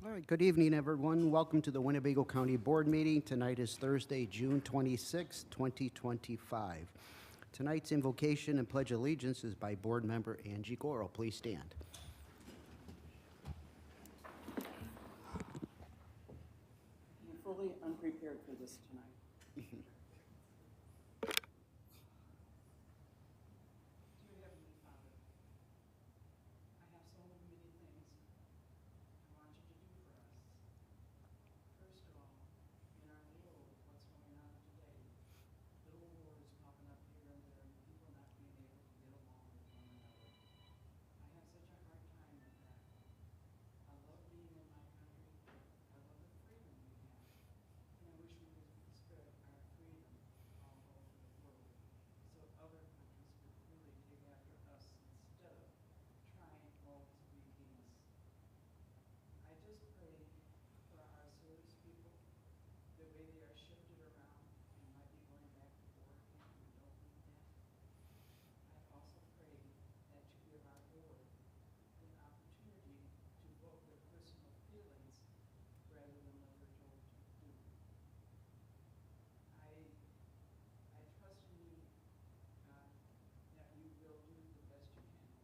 All right, good evening, everyone. Welcome to the Winnebago County Board meeting. Tonight is Thursday, June 26, 2025. Tonight's invocation and pledge allegiance is by Board Member Angie Goro. Please stand. I'm fully unprepared for this tonight. Dear Heavenly Father, I have so many things I want you to do for us. First of all, in our world, what's going on today, little wars popping up here and there, and people not being able to get along with one another. I have such a hard time with that. I love being in my country. I love the freedom we have. And I wish we could spread our freedom all over the world so other countries would really take after us instead of trying all to be against. I just pray for our service people, the way they are shifted around and might be going back to war again. We don't need that. I also pray that you give our board an opportunity to vote their personal feelings rather than what they're told to do. I trust in you, God, that you will do the best you can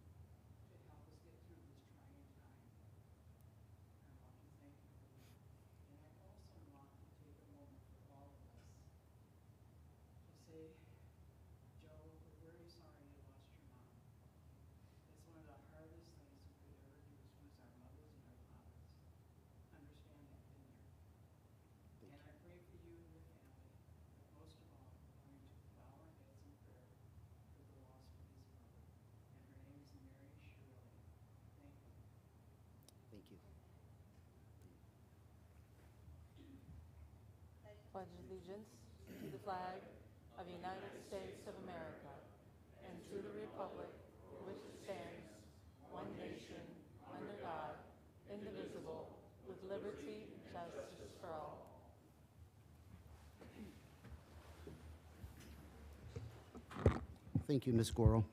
to help us get through this trying time. I want to thank you for that. And I also want to take a moment for all of us to say, Joe, we're very sorry you lost your mom. It's one of the hardest things we could ever do is lose our mothers and our fathers. Understand that, been there. And I pray for you and your family, but most of all, I'm going to bow our heads in prayer for the loss of his mother. And her name is Mary Shirley. Thank you. Thank you. Pledge allegiance to the flag of the United States of America and to the republic for which it stands, one nation, under God, indivisible, with liberty and justice for all. Thank you, Ms. Goro.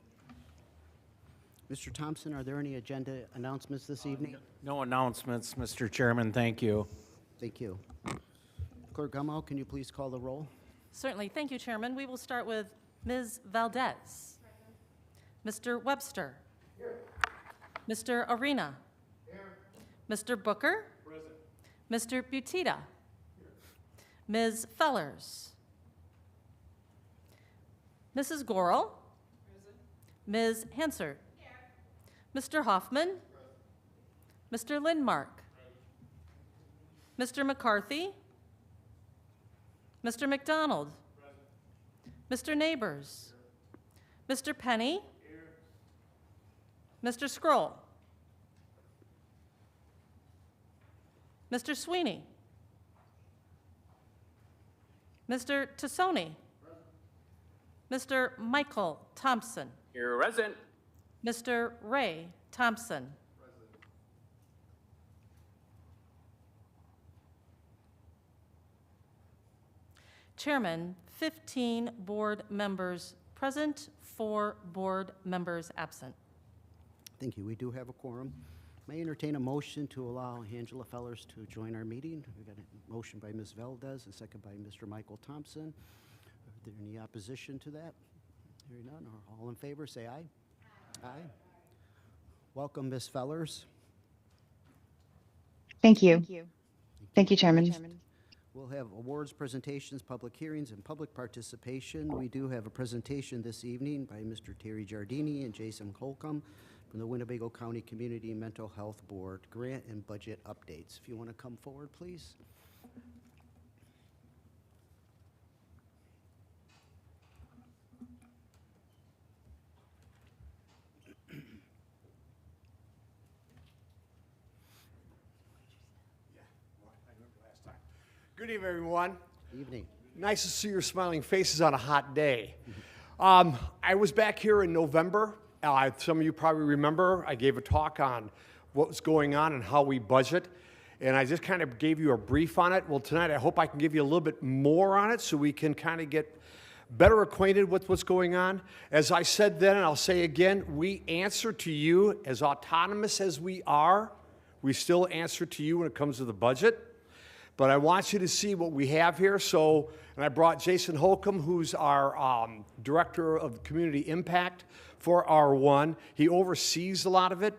Mr. Thompson, are there any agenda announcements this evening? No announcements, Mr. Chairman. Thank you. Thank you. Clerk Gummel, can you please call the roll? Certainly. Thank you, Chairman. We will start with Ms. Valdez. Mr. Webster. Mr. Arena. Mr. Booker. Mr. Butita. Ms. Fellers. Mrs. Gorel. Ms. Hansard. Mr. Hoffman. Mr. Lindmark. Mr. McCarthy. Mr. McDonald. Mr. Neighbors. Mr. Penny. Mr. Scroll. Mr. Sweeney. Mr. Tassoni. Mr. Michael Thompson. Here, present. Mr. Ray Thompson. Chairman, 15 board members present, 4 board members absent. Thank you. We do have a quorum. May I entertain a motion to allow Angela Fellers to join our meeting? We got a motion by Ms. Valdez, a second by Mr. Michael Thompson. Are there any opposition to that? Hearing none, all in favor, say aye. Aye. Welcome, Ms. Fellers. Thank you. Thank you, Chairman. We'll have awards presentations, public hearings, and public participation. We do have a presentation this evening by Mr. Terry Giardini and Jason Holcomb from the Winnebago County Community Mental Health Board, grant and budget updates. If you want to come forward, please. Good evening, everyone. Evening. Nice to see your smiling faces on a hot day. I was back here in November. Some of you probably remember I gave a talk on what's going on and how we budget, and I just kind of gave you a brief on it. Well, tonight I hope I can give you a little bit more on it so we can kind of get better acquainted with what's going on. As I said then, and I'll say again, we answer to you as autonomous as we are. We still answer to you when it comes to the budget. But I want you to see what we have here. So, and I brought Jason Holcomb, who's our Director of Community Impact for R1. He oversees a lot of it.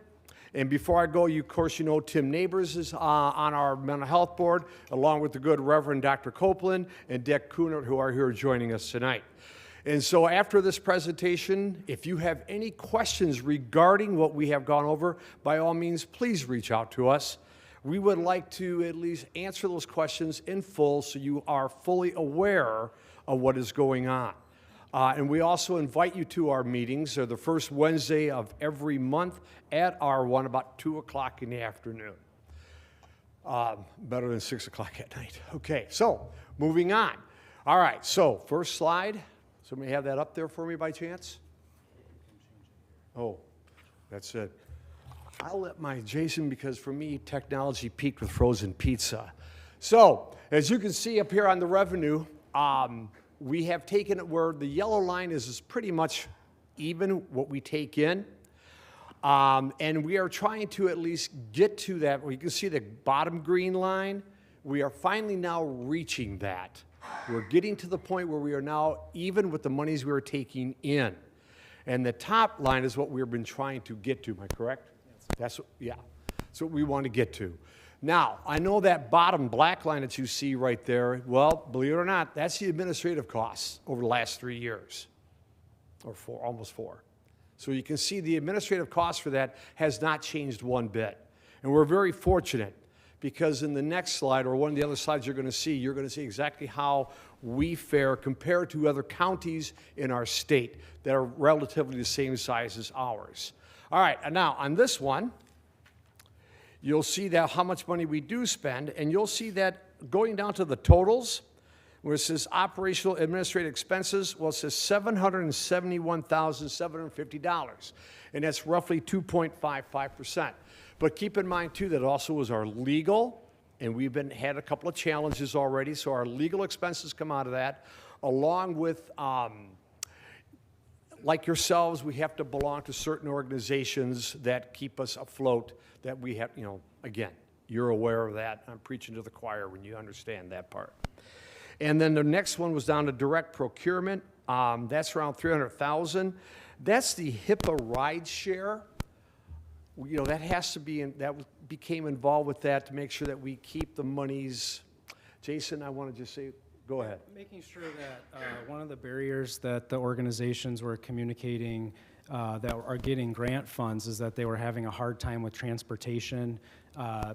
And before I go, you, of course, you know Tim Neighbors is on our mental health board, along with the good Reverend Dr. Copeland and Dick Kunert, who are here joining us tonight. And so after this presentation, if you have any questions regarding what we have gone over, by all means, please reach out to us. We would like to at least answer those questions in full so you are fully aware of what is going on. And we also invite you to our meetings. They're the first Wednesday of every month at R1 about 2 o'clock in the afternoon. Better than 6 o'clock at night. Okay, so moving on. All right, so first slide. Somebody have that up there for me by chance? Oh, that's it. I'll let my Jason, because for me, technology peaked with frozen pizza. So, as you can see up here on the revenue, we have taken it where the yellow line is pretty much even what we take in. And we are trying to at least get to that. Well, you can see the bottom green line. We are finally now reaching that. We're getting to the point where we are now even with the monies we are taking in. And the top line is what we've been trying to get to. Am I correct? That's what we want to get to. Now, I know that bottom black line that you see right there, well, believe it or not, that's the administrative costs over the last 3 years, or almost four. So you can see the administrative cost for that has not changed one bit. And we're very fortunate because in the next slide, or one of the other slides you're going to see exactly how we fare compared to other counties in our state that are relatively the same size as ours. All right, and now on this one, you'll see that how much money we do spend, and you'll see that going down to the totals, where it says operational administrative expenses, well, it says $771,750, and that's roughly 2.55%. But keep in mind, too, that it also was our legal, and we've had a couple of challenges already, so our legal expenses come out of that, along with like yourselves, we have to belong to certain organizations that keep us afloat, that we have, again, you're aware of that. I'm preaching to the choir when you understand that part. And then the next one was down to direct procurement. That's around $300,000. That's the HIPAA ride share. That has to be, that became involved with that to make sure that we keep the monies. Jason, I want to just say, go ahead. Making sure that one of the barriers that the organizations were communicating that are getting grant funds is that they were having a hard time with transportation,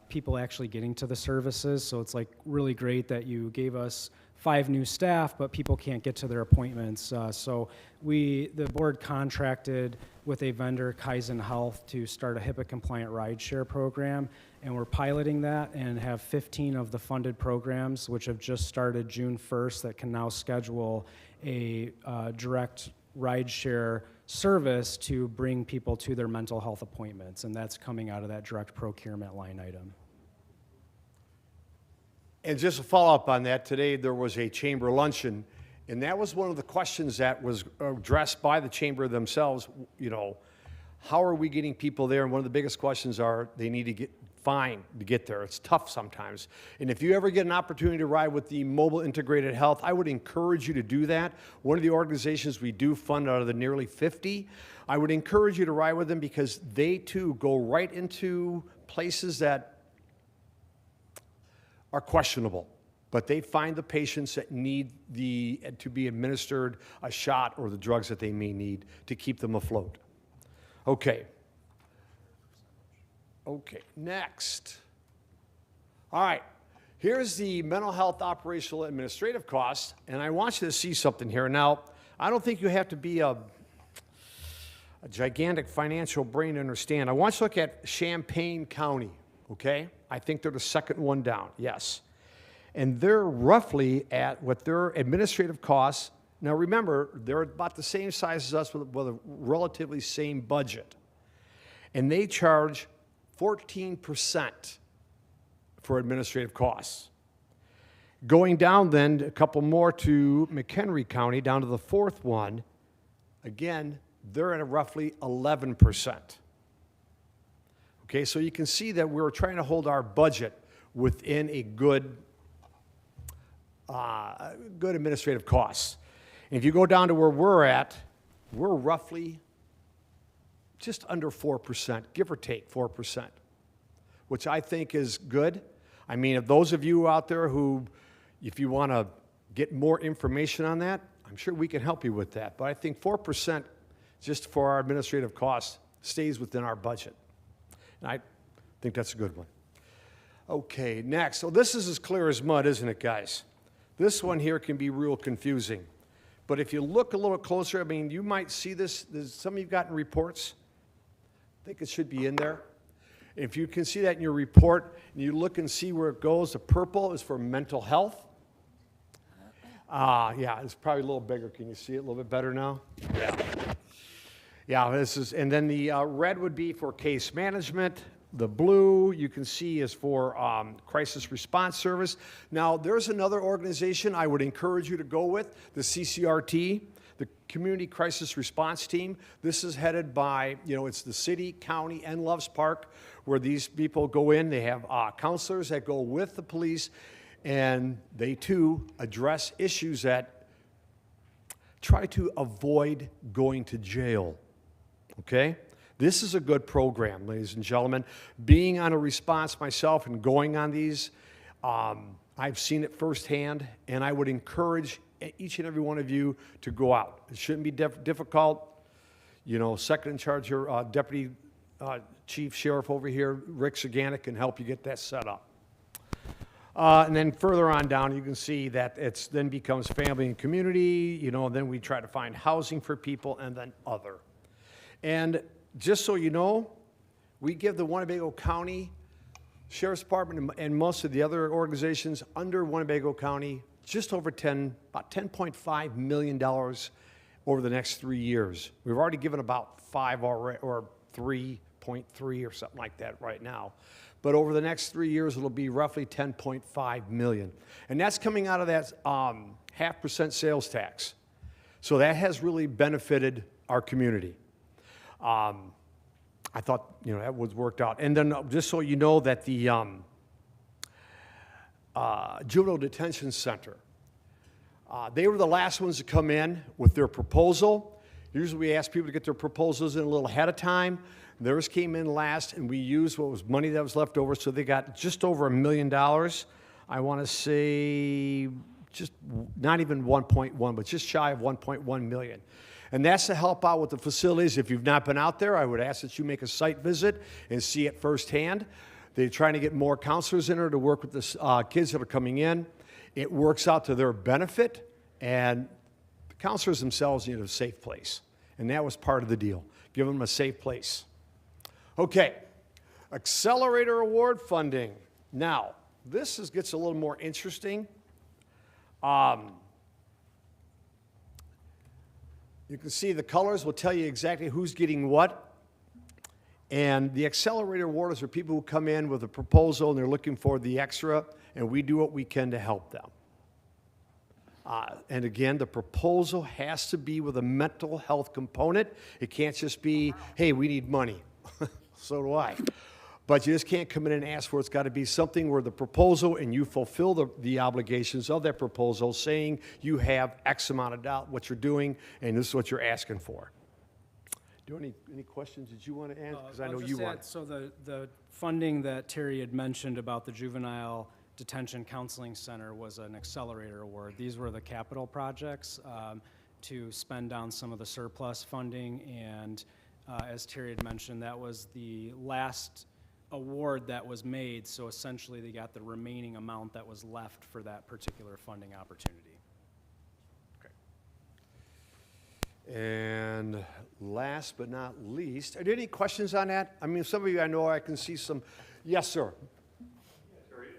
people actually getting to the services. So it's like really great that you gave us 5 new staff, but people can't get to their appointments. So the board contracted with a vendor, Kaizen Health, to start a HIPAA-compliant rideshare program, and we're piloting that and have 15 of the funded programs, which have just started June 1st, that can now schedule a direct rideshare service to bring people to their mental health appointments, and that's coming out of that direct procurement line item. And just to follow up on that, today there was a chamber luncheon, and that was one of the questions that was addressed by the chamber themselves. How are we getting people there? And one of the biggest questions are they need to get there. It's tough sometimes. And if you ever get an opportunity to ride with the Mobile Integrated Health, I would encourage you to do that. One of the organizations we do fund out of the nearly 50, I would encourage you to ride with them because they too go right into places that are questionable, but they find the patients that need to be administered a shot or the drugs that they may need to keep them afloat. Okay, next. All right, here's the mental health operational administrative costs, and I want you to see something here. Now, I don't think you have to be a gigantic financial brain to understand. I want you to look at Champaign County, okay? I think they're the second one down, yes. And they're roughly at what their administrative costs. Now remember, they're about the same size as us with a relatively same budget. And they charge 14% for administrative costs. Going down then, a couple more to McHenry County, down to the fourth one, again, they're at a roughly 11%. Okay, so you can see that we're trying to hold our budget within a good administrative costs. And if you go down to where we're at, we're roughly just under 4%, give or take 4%, which I think is good. I mean, if those of you out there who, if you want to get more information on that, I'm sure we can help you with that. But I think 4% just for our administrative costs stays within our budget. And I think that's a good one. Okay, next. So this is as clear as mud, isn't it, guys? This one here can be real confusing. But if you look a little closer, I mean, you might see this. Some of you have gotten reports. I think it should be in there. If you can see that in your report, and you look and see where it goes, the purple is for mental health. Yeah, it's probably a little bigger. Can you see it a little bit better now? Yeah. Yeah, this is, and then the red would be for case management. The blue, you can see, is for crisis response service. Now, there's another organization I would encourage you to go with, the CCRT, the Community Crisis Response Team. This is headed by, it's the city, county, and Loves Park, where these people go in. They have counselors that go with the police, and they, too, address issues that try to avoid going to jail, okay? This is a good program, ladies and gentlemen. Being on a response myself and going on these, I've seen it firsthand, and I would encourage each and every one of you to go out. It shouldn't be difficult. Second in charge, your Deputy Chief Sheriff over here, Rick Saganik, can help you get that set up. And then further on down, you can see that it then becomes family and community, then we try to find housing for people, and then other. And just so you know, we give the Winnebago County Sheriff's Department and most of the other organizations under Winnebago County just over about $10.5 million over the next 3 years. We've already given about 5 already, or 3.3 or something like that right now. But over the next 3 years, it'll be roughly $10.5 million. And that's coming out of that 0.5% sales tax. So that has really benefited our community. I thought, that was worked out. And then just so you know that the Juvenile Detention Center, they were the last ones to come in with their proposal. Usually we ask people to get their proposals in a little ahead of time. Theirs came in last, and we used what was money that was left over, so they got just over $1 million. I want to say just not even 1.1, but just shy of 1.1 million. And that's to help out with the facilities. If you've not been out there, I would ask that you make a site visit and see it firsthand. They're trying to get more counselors in there to work with the kids that are coming in. It works out to their benefit, and the counselors themselves need a safe place. And that was part of the deal, give them a safe place. Okay, Accelerator Award funding. Now, this gets a little more interesting. You can see the colors will tell you exactly who's getting what. And the Accelerator Awards are people who come in with a proposal and they're looking for the extra, and we do what we can to help them. And again, the proposal has to be with a mental health component. It can't just be, hey, we need money. So do I. But you just can't come in and ask for it. It's got to be something where the proposal, and you fulfill the obligations of that proposal, saying you have X amount of dollars, what you're doing, and this is what you're asking for. Do you have any questions that you want to ask? Because I know you want. So the funding that Terry had mentioned about the Juvenile Detention Counseling Center was an accelerator award. These were the capital projects to spend down some of the surplus funding, and as Terry had mentioned, that was the last award that was made, so essentially they got the remaining amount that was left for that particular funding opportunity. Okay. And last but not least, are there any questions on that? I mean, some of you I know I can see some. Yes, sir. Sorry, is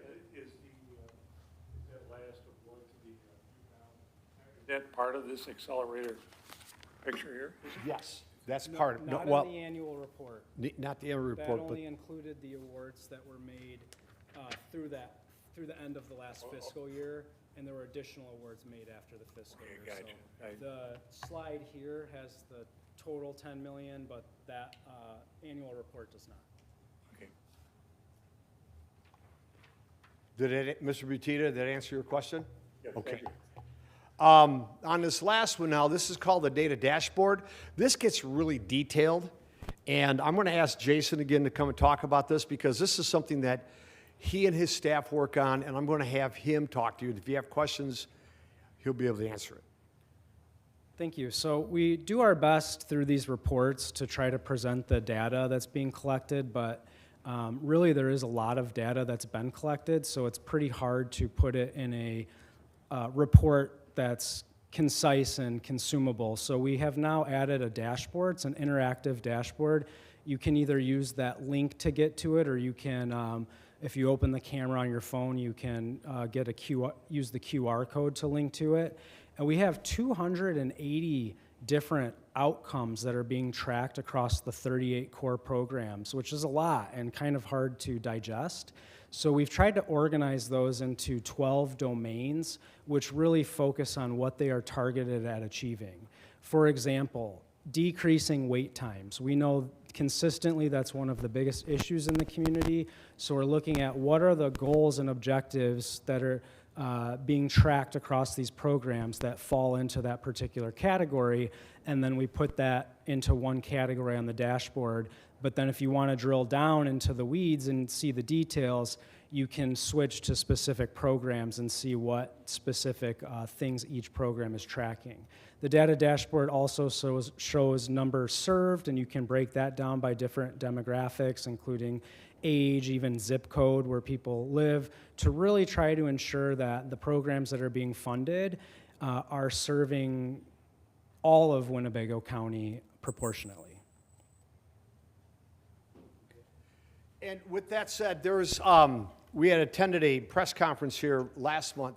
that last award to the juvenile, is that part of this accelerator picture here? Yes, that's part of it. Not in the annual report. Not the annual report, That but only included the awards that were made through the end of the last fiscal year, and there were additional awards made after the fiscal year. Gotcha. So the slide here has the total 10 million, but that annual report does not. Okay. Mr. Butita, did that answer your question? Yes, Okay. thank you. On this last one now, this is called the data dashboard. This gets really detailed, and I'm going to ask Jason again to come and talk about this because this is something that he and his staff work on, and I'm going to have him talk to you. If you have questions, he'll be able to answer it. Thank you. So we do our best through these reports to try to present the data that's being collected, but really there is a lot of data that's been collected, so it's pretty hard to put it in a report that's concise and consumable. So we have now added a dashboard. It's an interactive dashboard. You can either use that link to get to it, or you can, if you open the camera on your phone, you can use the QR code to link to it. And we have 280 different outcomes that are being tracked across the 38 core programs, which is a lot and kind of hard to digest. So we've tried to organize those into 12 domains, which really focus on what they are targeted at achieving. For example, decreasing wait times. We know consistently that's one of the biggest issues in the community. So we're looking at what are the goals and objectives that are being tracked across these programs that fall into that particular category, and then we put that into one category on the dashboard. But then if you want to drill down into the weeds and see the details, you can switch to specific programs and see what specific things each program is tracking. The data dashboard also shows numbers served, and you can break that down by different demographics, including age, even zip code where people live, to really try to ensure that the programs that are being funded are serving all of Winnebago County proportionately. And with that said, we had attended a press conference here last month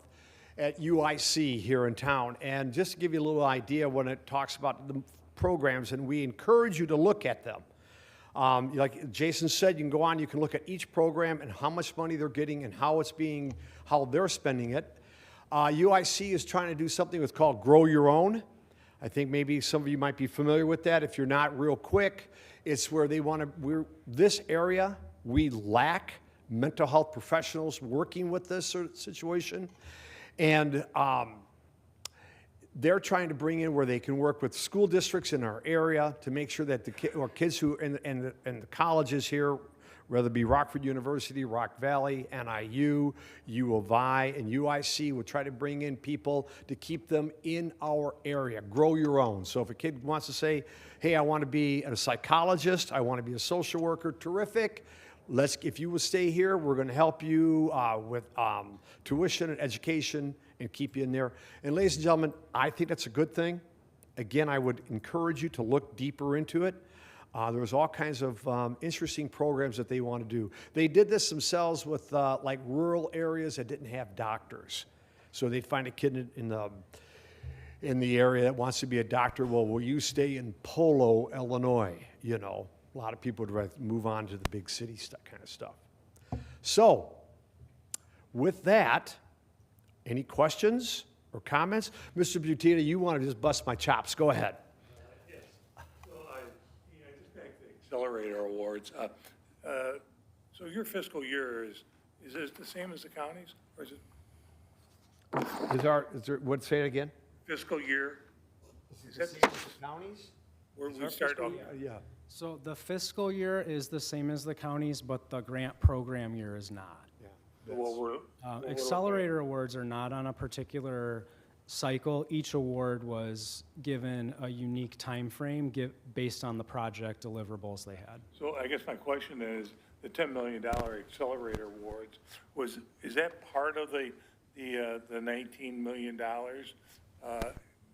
at UIC here in town. And just to give you a little idea when it talks about the programs, and we encourage you to look at them. Like Jason said, you can go on, you can look at each program and how much money they're getting and how they're spending it. UIC is trying to do something that's called Grow Your Own. I think maybe some of you might be familiar with that. If you're not, real quick, it's where they want to, this area, we lack mental health professionals working with this sort of situation. And they're trying to bring in where they can work with school districts in our area to make sure that or kids who in the colleges here, whether it be Rockford University, Rock Valley, NIU, U of I, and UIC, will try to bring in people to keep them in our area. Grow your own. So if a kid wants to say, hey, I want to be a psychologist, I want to be a social worker, terrific. If you will stay here, we're going to help you with tuition and education and keep you in there. And ladies and gentlemen, I think that's a good thing. Again, I would encourage you to look deeper into it. There was all kinds of interesting programs that they want to do. They did this themselves with like rural areas that didn't have doctors. So they'd find a kid in the area that wants to be a doctor. Well, will you stay in Polo, Illinois? You know, a lot of people would rather move on to the big city kind of stuff. So with that, any questions or comments? Mr. Butita, you want to just bust my chops. Go ahead. Yes. So just back to the Accelerator Awards. So your fiscal year is it the same as the counties, or is it Say it again? fiscal year? Is that the counties? where we start off? Yeah. So the fiscal year is the same as the counties, but the grant program year is not. Accelerator awards are not on a particular cycle. Each award was given a unique time frame based on the project deliverables they had. So I guess my question is, the $10 million Accelerator Awards, is that part of the $19 million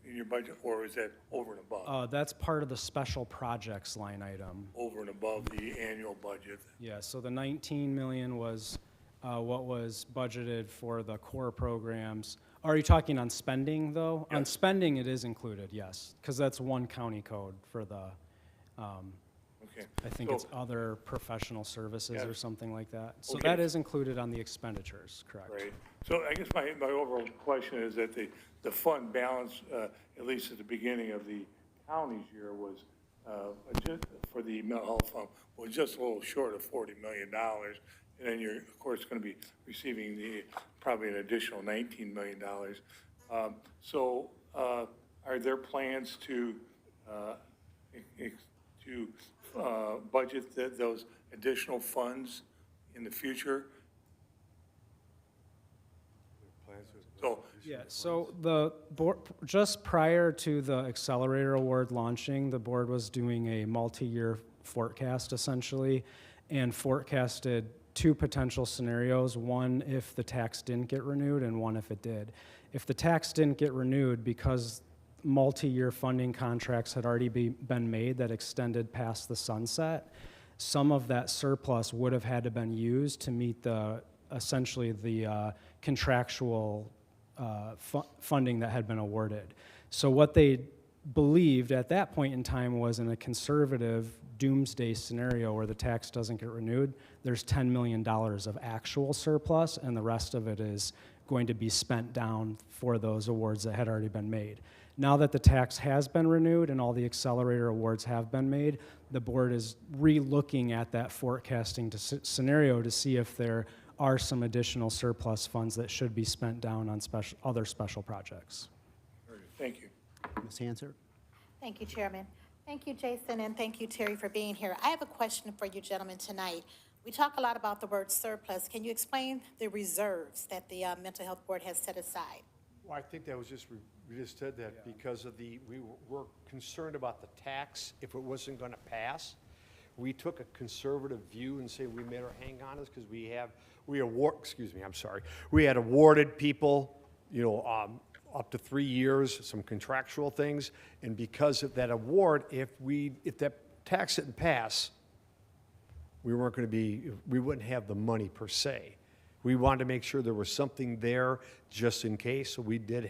in your budget, or is that over and above? That's part of the special projects line item. Over and above the annual budget? Yeah, so the 19 million was what was budgeted for the core programs. Are you talking on spending, though? Yes. On spending, it is included, yes, because that's one county code for the, Okay. I think it's other professional services or Yes. something like that. So Okay. that is included on the expenditures, correct? Right. So I guess my overall question is that the fund balance, at least at the beginning of the county's year, was just for the mental health fund, was just a little short of $40 million. and then you're, of course, going to be receiving probably an additional $19 million. So are there plans to budget those additional funds in the future? So, Yeah, so the board, just prior to the accelerator award launching, the board was doing a multi-year forecast essentially, and forecasted two potential scenarios, one if the tax didn't get renewed and one if it did. If the tax didn't get renewed because multi-year funding contracts had already been made that extended past the sunset, some of that surplus would have had to been used to meet essentially the contractual funding that had been awarded. So what they believed at that point in time was, in a conservative doomsday scenario where the tax doesn't get renewed, there's $10 million of actual surplus, and the rest of it is going to be spent down for those awards that had already been made. Now that the tax has been renewed and all the accelerator awards have been made, the board is re-looking at that forecasting scenario to see if there are some additional surplus funds that should be spent down on other special projects. thank you. Ms. Hanser? Thank you, Chairman. Thank you, Jason, and thank you, Terry, for being here. I have a question for you gentlemen tonight. We talk a lot about the word surplus. Can you explain the reserves that the Mental Health Board has set aside? Well, I think that was just, we just said that because of we were concerned about the tax, if it wasn't going to pass. We took a conservative view and say we made our hang on us because we had awarded people, up to 3 years, some contractual things, and because of that award, if that tax didn't pass, we wouldn't have the money per se. We wanted to make sure there was something there just in case, so we did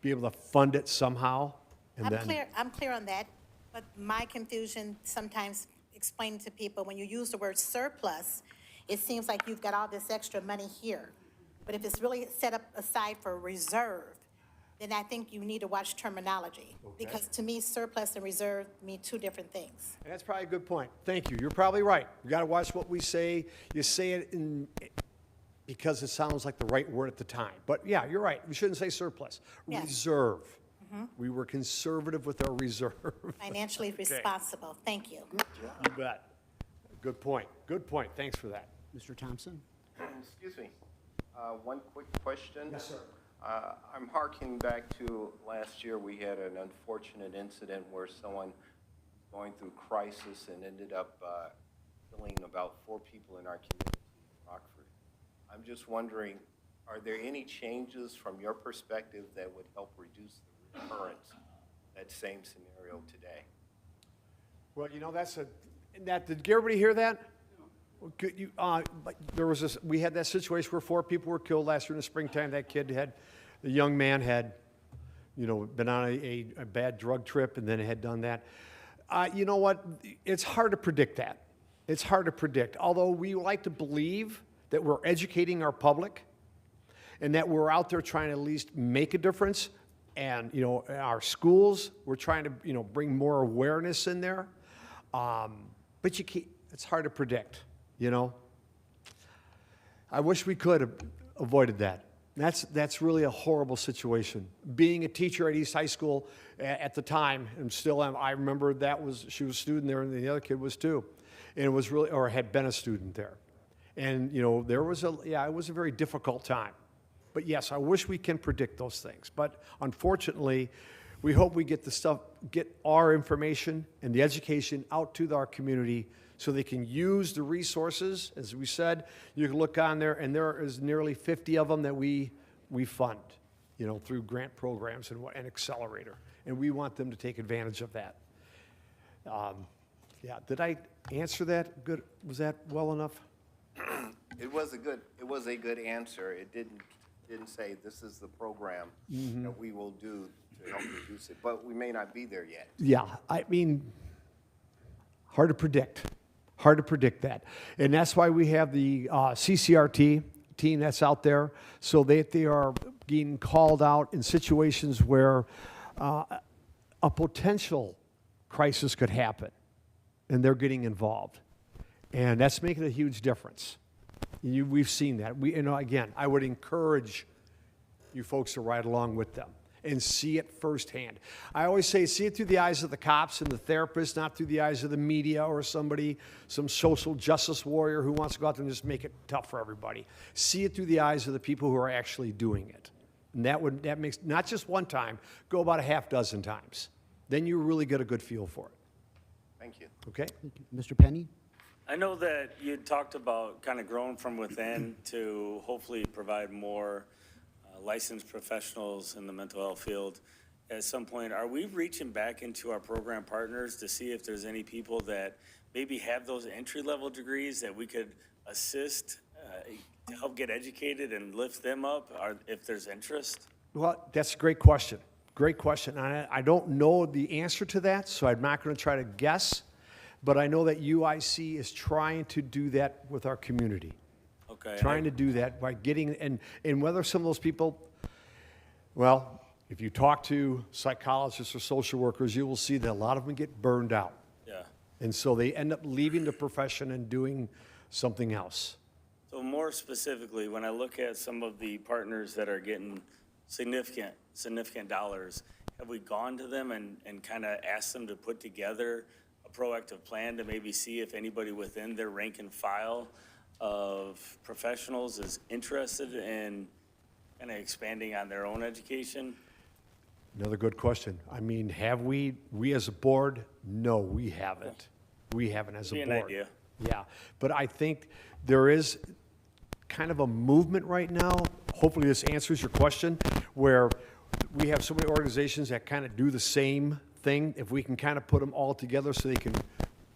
be able to fund it somehow. And I'm clear on that, but my confusion sometimes explaining to people, when you use the word surplus, it seems like you've got all this extra money here. But if it's really set up aside for reserve, then I think you need to watch terminology. Okay. Because to me, surplus and reserve mean two different things. And that's probably a good point. Thank you. You're probably right. You got to watch what we say. You say it because it sounds like the right word at the time. But yeah, you're right. We shouldn't say surplus. Yes. Reserve. We were conservative with our reserve. Financially responsible. Thank you. You bet. Good point. Good point. Thanks for that. Mr. Thompson? Excuse me. One quick question. Yes, sir. I'm harking back to last year. We had an unfortunate incident where someone going through crisis and ended up killing about 4 people in our community in Rockford. I'm just wondering, are there any changes from your perspective that would help reduce the recurrence of that same scenario today? Well, did everybody hear that? Could you, we had that situation where 4 people were killed last year in the springtime. The young man had, been on a bad drug trip and then had done that. You know what? It's hard to predict that. It's hard to predict. Although we like to believe that we're educating our public and that we're out there trying to at least make a difference. And, in our schools, we're trying to, bring more awareness in there. But it's hard to predict. I wish we could have avoided that. That's really a horrible situation. Being a teacher at East High School at the time, and still am, I remember she was a student there, and the other kid was too, and it was really, or had been a student there, and it was a very difficult time. But yes, I wish we can predict those things. But unfortunately, we hope we get our information and the education out to our community so they can use the resources. As we said, you can look on there, and there is nearly 50 of them that we fund, through grant programs and Accelerator. And we want them to take advantage of that. Did I answer that good? Was that well enough? It was a good answer. It didn't say this is the program that we will do to help reduce it, but we may not be there yet. Yeah, hard to predict. Hard to predict that. And that's why we have the CCRT team that's out there, so that they are being called out in situations where a potential crisis could happen, and they're getting involved. And that's making a huge difference. We've seen that. Again, I would encourage you folks to ride along with them and see it firsthand. I always say, see it through the eyes of the cops and the therapists, not through the eyes of the media or some social justice warrior who wants to go out there and just make it tough for everybody. See it through the eyes of the people who are actually doing it. And that makes, not just one time, go about a half dozen times. Then you really get a good feel for it. Thank you. Okay? Mr. Penny? I know that you talked about kind of growing from within to hopefully provide more licensed professionals in the mental health field. At some point, are we reaching back into our program partners to see if there's any people that maybe have those entry-level degrees that we could assist to help get educated and lift them up, or if there's interest? Well, that's a great question. Great question. I don't know the answer to that, so I'm not going to try to guess. But I know that UIC is trying to do that with our community. Okay. Trying to do that by getting, and whether some of those people, well, if you talk to psychologists or social workers, you will see that a lot of them get burned out. Yeah. And so they end up leaving the profession and doing something else. So more specifically, when I look at some of the partners that are getting significant dollars, have we gone to them and kind of asked them to put together a proactive plan to maybe see if anybody within their rank and file of professionals is interested in kind of expanding on their own education? Another good question. I mean, have we as a board? No, we haven't. We haven't as a board. Be an idea. Yeah, but I think there is kind of a movement right now. Hopefully this answers your question, where we have so many organizations that kind of do the same thing. If we can kind of put them all together so they can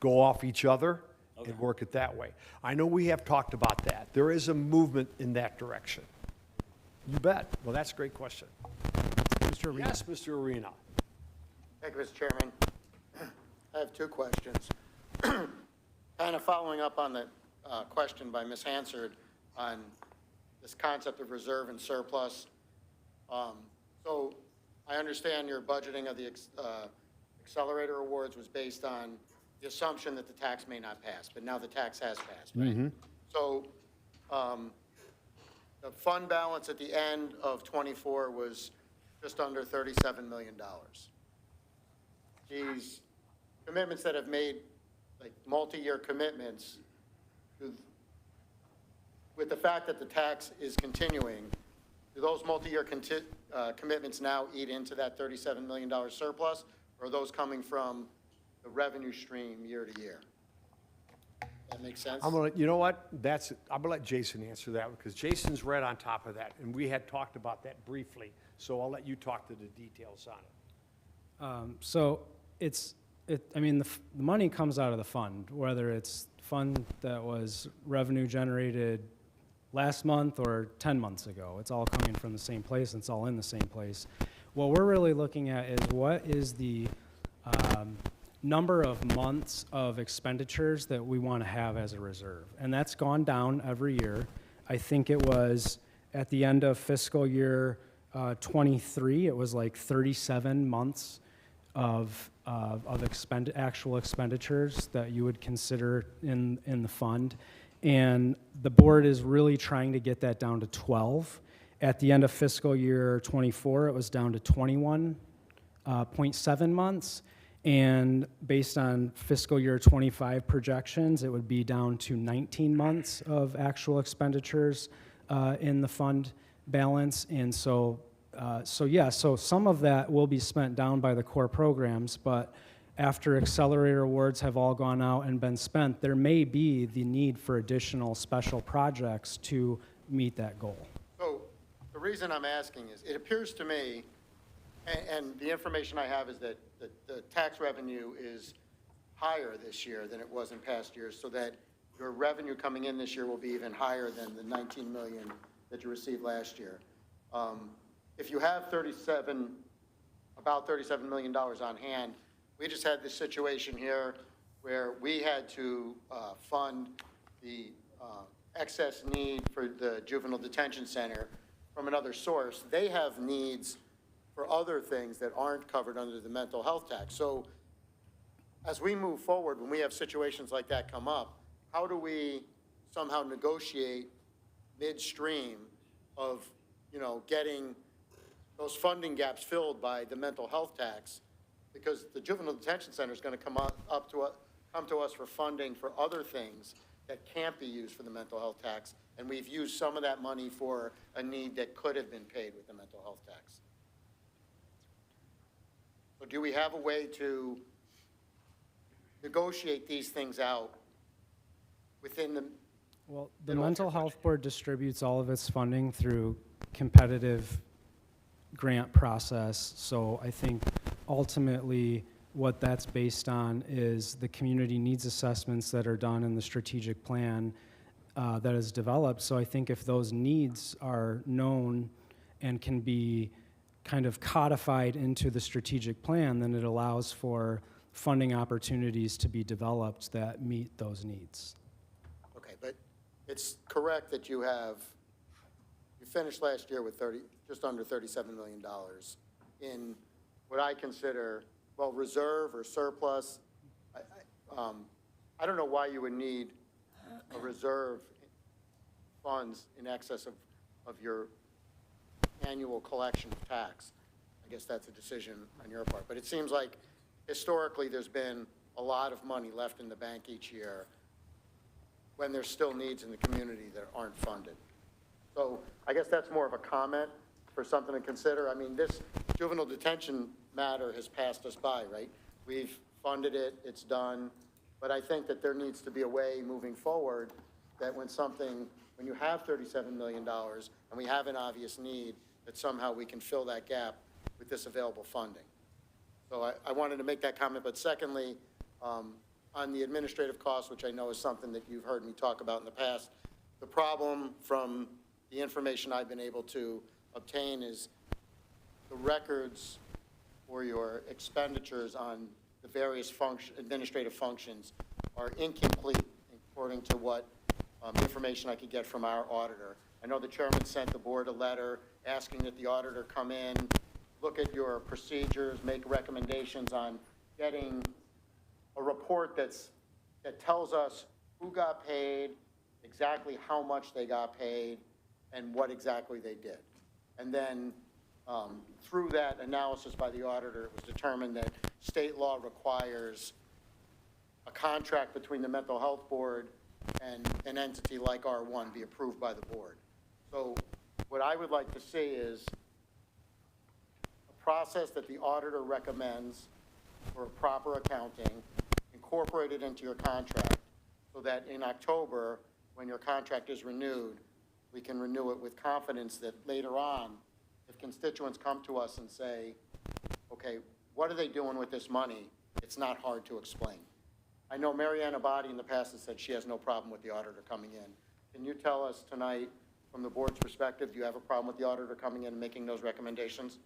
go off each other and work it that way. I know we have talked about that. There is a movement in that direction. You bet. Well, that's a great question. Mr. Arena? Yes, Mr. Arena. Thank you, Mr. Chairman. I have two questions. Kind of following up on the question by Ms. Hansard on this concept of reserve and surplus. So I understand your budgeting of the accelerator awards was based on the assumption that the tax may not pass, but now the tax has passed, right? Mm-hmm. So the fund balance at the end of '24 was just under $37 million. These commitments that have made, like multi-year commitments, with the fact that the tax is continuing, do those multi-year commitments now eat into that $37 million surplus, or are those coming from the revenue stream year to year? That makes sense? You know what? I'm gonna let Jason answer that, because Jason's right on top of that, and we had talked about that briefly. So I'll let you talk to the details on it. The money comes out of the fund, whether it's fund that was revenue generated last month or 10 months ago. It's all coming from the same place, and it's all in the same place. What we're really looking at is what is the number of months of expenditures that we want to have as a reserve. And that's gone down every year. I think it was at the end of fiscal year 23, it was like 37 months of actual expenditures that you would consider in the fund. And the board is really trying to get that down to 12. At the end of fiscal year 24, it was down to 21.7 months. And based on fiscal year 25 projections, it would be down to 19 months of actual expenditures in the fund balance. And so some of that will be spent down by the core programs, but after accelerator awards have all gone out and been spent, there may be the need for additional special projects to meet that goal. So the reason I'm asking is, it appears to me, and the information I have is that the tax revenue is higher this year than it was in past years, so that your revenue coming in this year will be even higher than the 19 million that you received last year. If you have about $37 million on hand, we just had this situation here where we had to fund the excess need for the juvenile detention center from another source. They have needs for other things that aren't covered under the mental health tax. So as we move forward, when we have situations like that come up, how do we somehow negotiate midstream of, getting those funding gaps filled by the mental health tax, because the juvenile detention center is going to come to us for funding for other things that can't be used for the mental health tax, and we've used some of that money for a need that could have been paid with the mental health tax. So do we have a way to negotiate these things out within the? Well, the Mental Health Board distributes all of its funding through competitive grant process. So I think ultimately what that's based on is the community needs assessments that are done in the strategic plan that is developed. So I think if those needs are known and can be kind of codified into the strategic plan, then it allows for funding opportunities to be developed that meet those needs. Okay, but it's correct that you finished last year with just under $37 million in what I consider, well, reserve or surplus. I don't know why you would need a reserve funds in excess of your annual collection of tax. I guess that's a decision on your part. But it seems like historically there's been a lot of money left in the bank each year when there's still needs in the community that aren't funded. So I guess that's more of a comment for something to consider. I mean, this juvenile detention matter has passed us by, right? We've funded it, it's done. But I think that there needs to be a way moving forward that when you have $37 million and we have an obvious need, that somehow we can fill that gap with this available funding. So I wanted to make that comment. But secondly, on the administrative costs, which I know is something that you've heard me talk about in the past, the problem from the information I've been able to obtain is the records for your expenditures on the various administrative functions are incomplete according to what information I could get from our auditor. I know the chairman sent the board a letter asking that the auditor come in, look at your procedures, make recommendations on getting a report that tells us who got paid, exactly how much they got paid, and what exactly they did. And then through that analysis by the auditor, it was determined that state law requires a contract between the Mental Health Board and an entity like R1 be approved by the board. So what I would like to see is a process that the auditor recommends for proper accounting, incorporated into your contract, so that in October, when your contract is renewed, we can renew it with confidence that later on, if constituents come to us and say, okay, what are they doing with this money? It's not hard to explain. I know Marianne Abadi in the past has said she has no problem with the auditor coming in. Can you tell us tonight, from the board's perspective, do you have a problem with the auditor coming in and making those recommendations?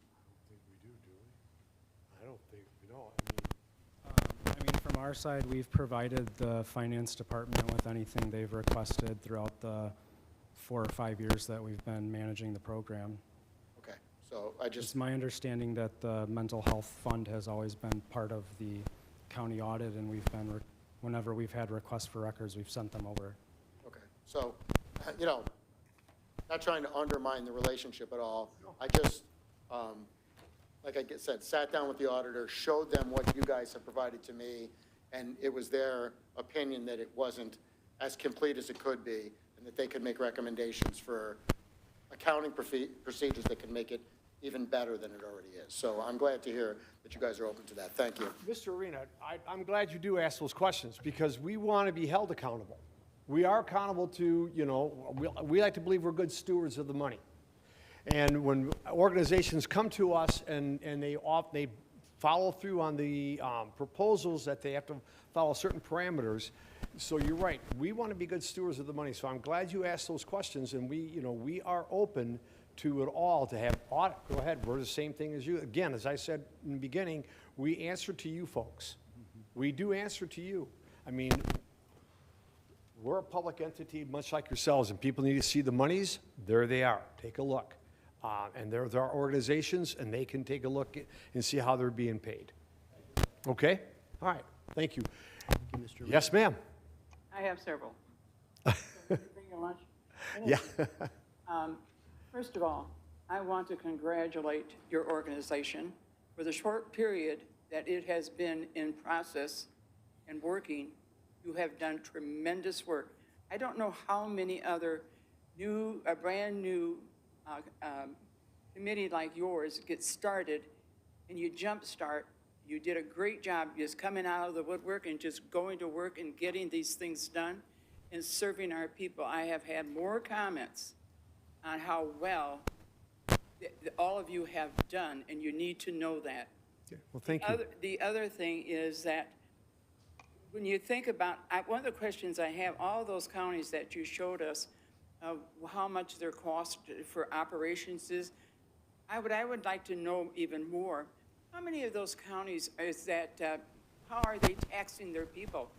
I don't think we do, I mean, from our side, we've provided the finance department with anything they've requested throughout the 4 or 5 years that we've been managing the program. Okay, so It's my understanding that the mental health fund has always been part of the county audit, and we've been, whenever we've had requests for records, we've sent them over. Okay, so, not trying to undermine the relationship at all. I just, like I said, sat down with the auditor, showed them what you guys have provided to me, and it was their opinion that it wasn't as complete as it could be, and that they could make recommendations for accounting procedures that could make it even better than it already is. So I'm glad to hear that you guys are open to that. Thank you. Mr. Arena, I'm glad you do ask those questions, because we want to be held accountable. We are accountable to, we like to believe we're good stewards of the money. And when organizations come to us and they follow through on the proposals that they have to follow certain parameters, so you're right, we want to be good stewards of the money. So I'm glad you asked those questions, and we are open to it all, to have audit. Go ahead, we're the same thing as you. Again, as I said in the beginning, we answer to you folks. We do answer to you. I mean, we're a public entity much like yourselves, and people need to see the monies. There they are. Take a look. And there's our organizations, and they can take a look and see how they're being paid. Okay? All right. Thank you. Thank you, Mr. Yes, ma'am. I have several. Bring your lunch? Yeah. First of all, I want to congratulate your organization for the short period that it has been in process and working. You have done tremendous work. I don't know how many other brand new committee like yours get started and you jumpstart. You did a great job just coming out of the woodwork and just going to work and getting these things done and serving our people. I have had more comments on how well all of you have done, and you need to know that. Yeah, well, thank you. The other thing is that when you think about, one of the questions I have, all those counties that you showed us, how much their cost for operations is, I would like to know even more, how many of those counties is that, how are they taxing their people?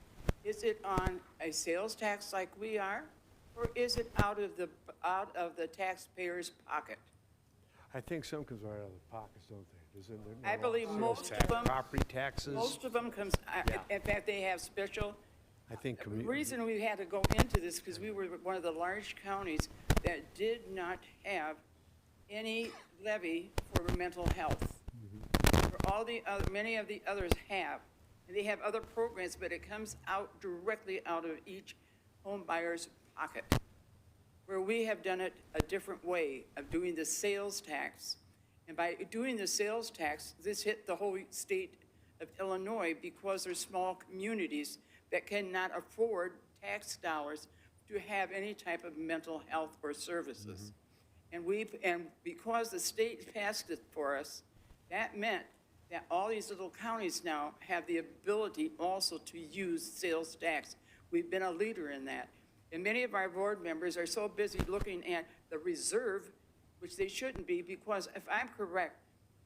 Is it on a sales tax like we are, or is it out of the taxpayer's pocket? I think some comes right out of the pockets, don't they? Isn't there? I believe Sales most tax, of them. Property taxes. Most of them comes, Yeah. in fact, they have special. I think The reason we had to go into this, because we were one of the large counties that did not have any levy for mental health. For all the other, many of the others have. And they have other programs, but it comes out directly out of each home buyer's pocket. Where we have done it a different way of doing the sales tax. And by doing the sales tax, this hit the whole state of Illinois because there's small communities that cannot afford tax dollars to have any type of mental health or services. And because the state passed it for us, that meant that all these little counties now have the ability also to use sales tax. We've been a leader in that. And many of our board members are so busy looking at the reserve, which they shouldn't be, because if I'm correct,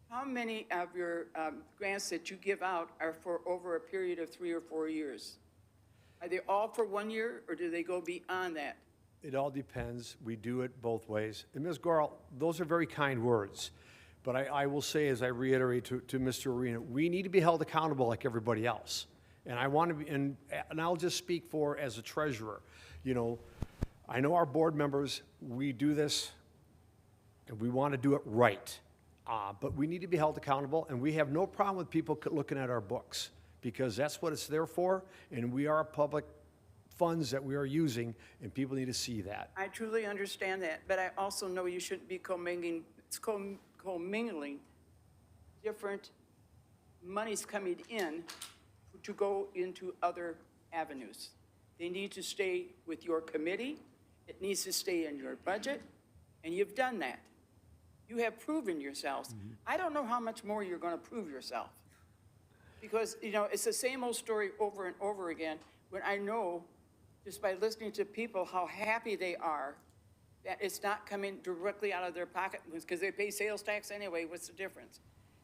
how many of your grants that you give out are for over a period of 3 or 4 years? Are they all for 1 year, or do they go beyond that? It all depends. We do it both ways. And Ms. Gorel, those are very kind words. But I will say, as I reiterate to Mr. Arena, we need to be held accountable like everybody else. And I want to be, and I'll just speak for as a treasurer. You know, I know our board members, we do this, and we want to do it right. But we need to be held accountable, and we have no problem with people looking at our books, because that's what it's there for, and we are public funds that we are using, and people need to see that. I truly understand that, but I also know you shouldn't be commingling different monies coming in to go into other avenues. They need to stay with your committee. It needs to stay in your budget, and you've done that. You have proven yourselves. I don't know how much more you're going to prove yourself, because, you know, it's the same old story over and over again, when I know, just by listening to people, how happy they are that it's not coming directly out of their pocket, because they pay sales tax anyway. What's the difference?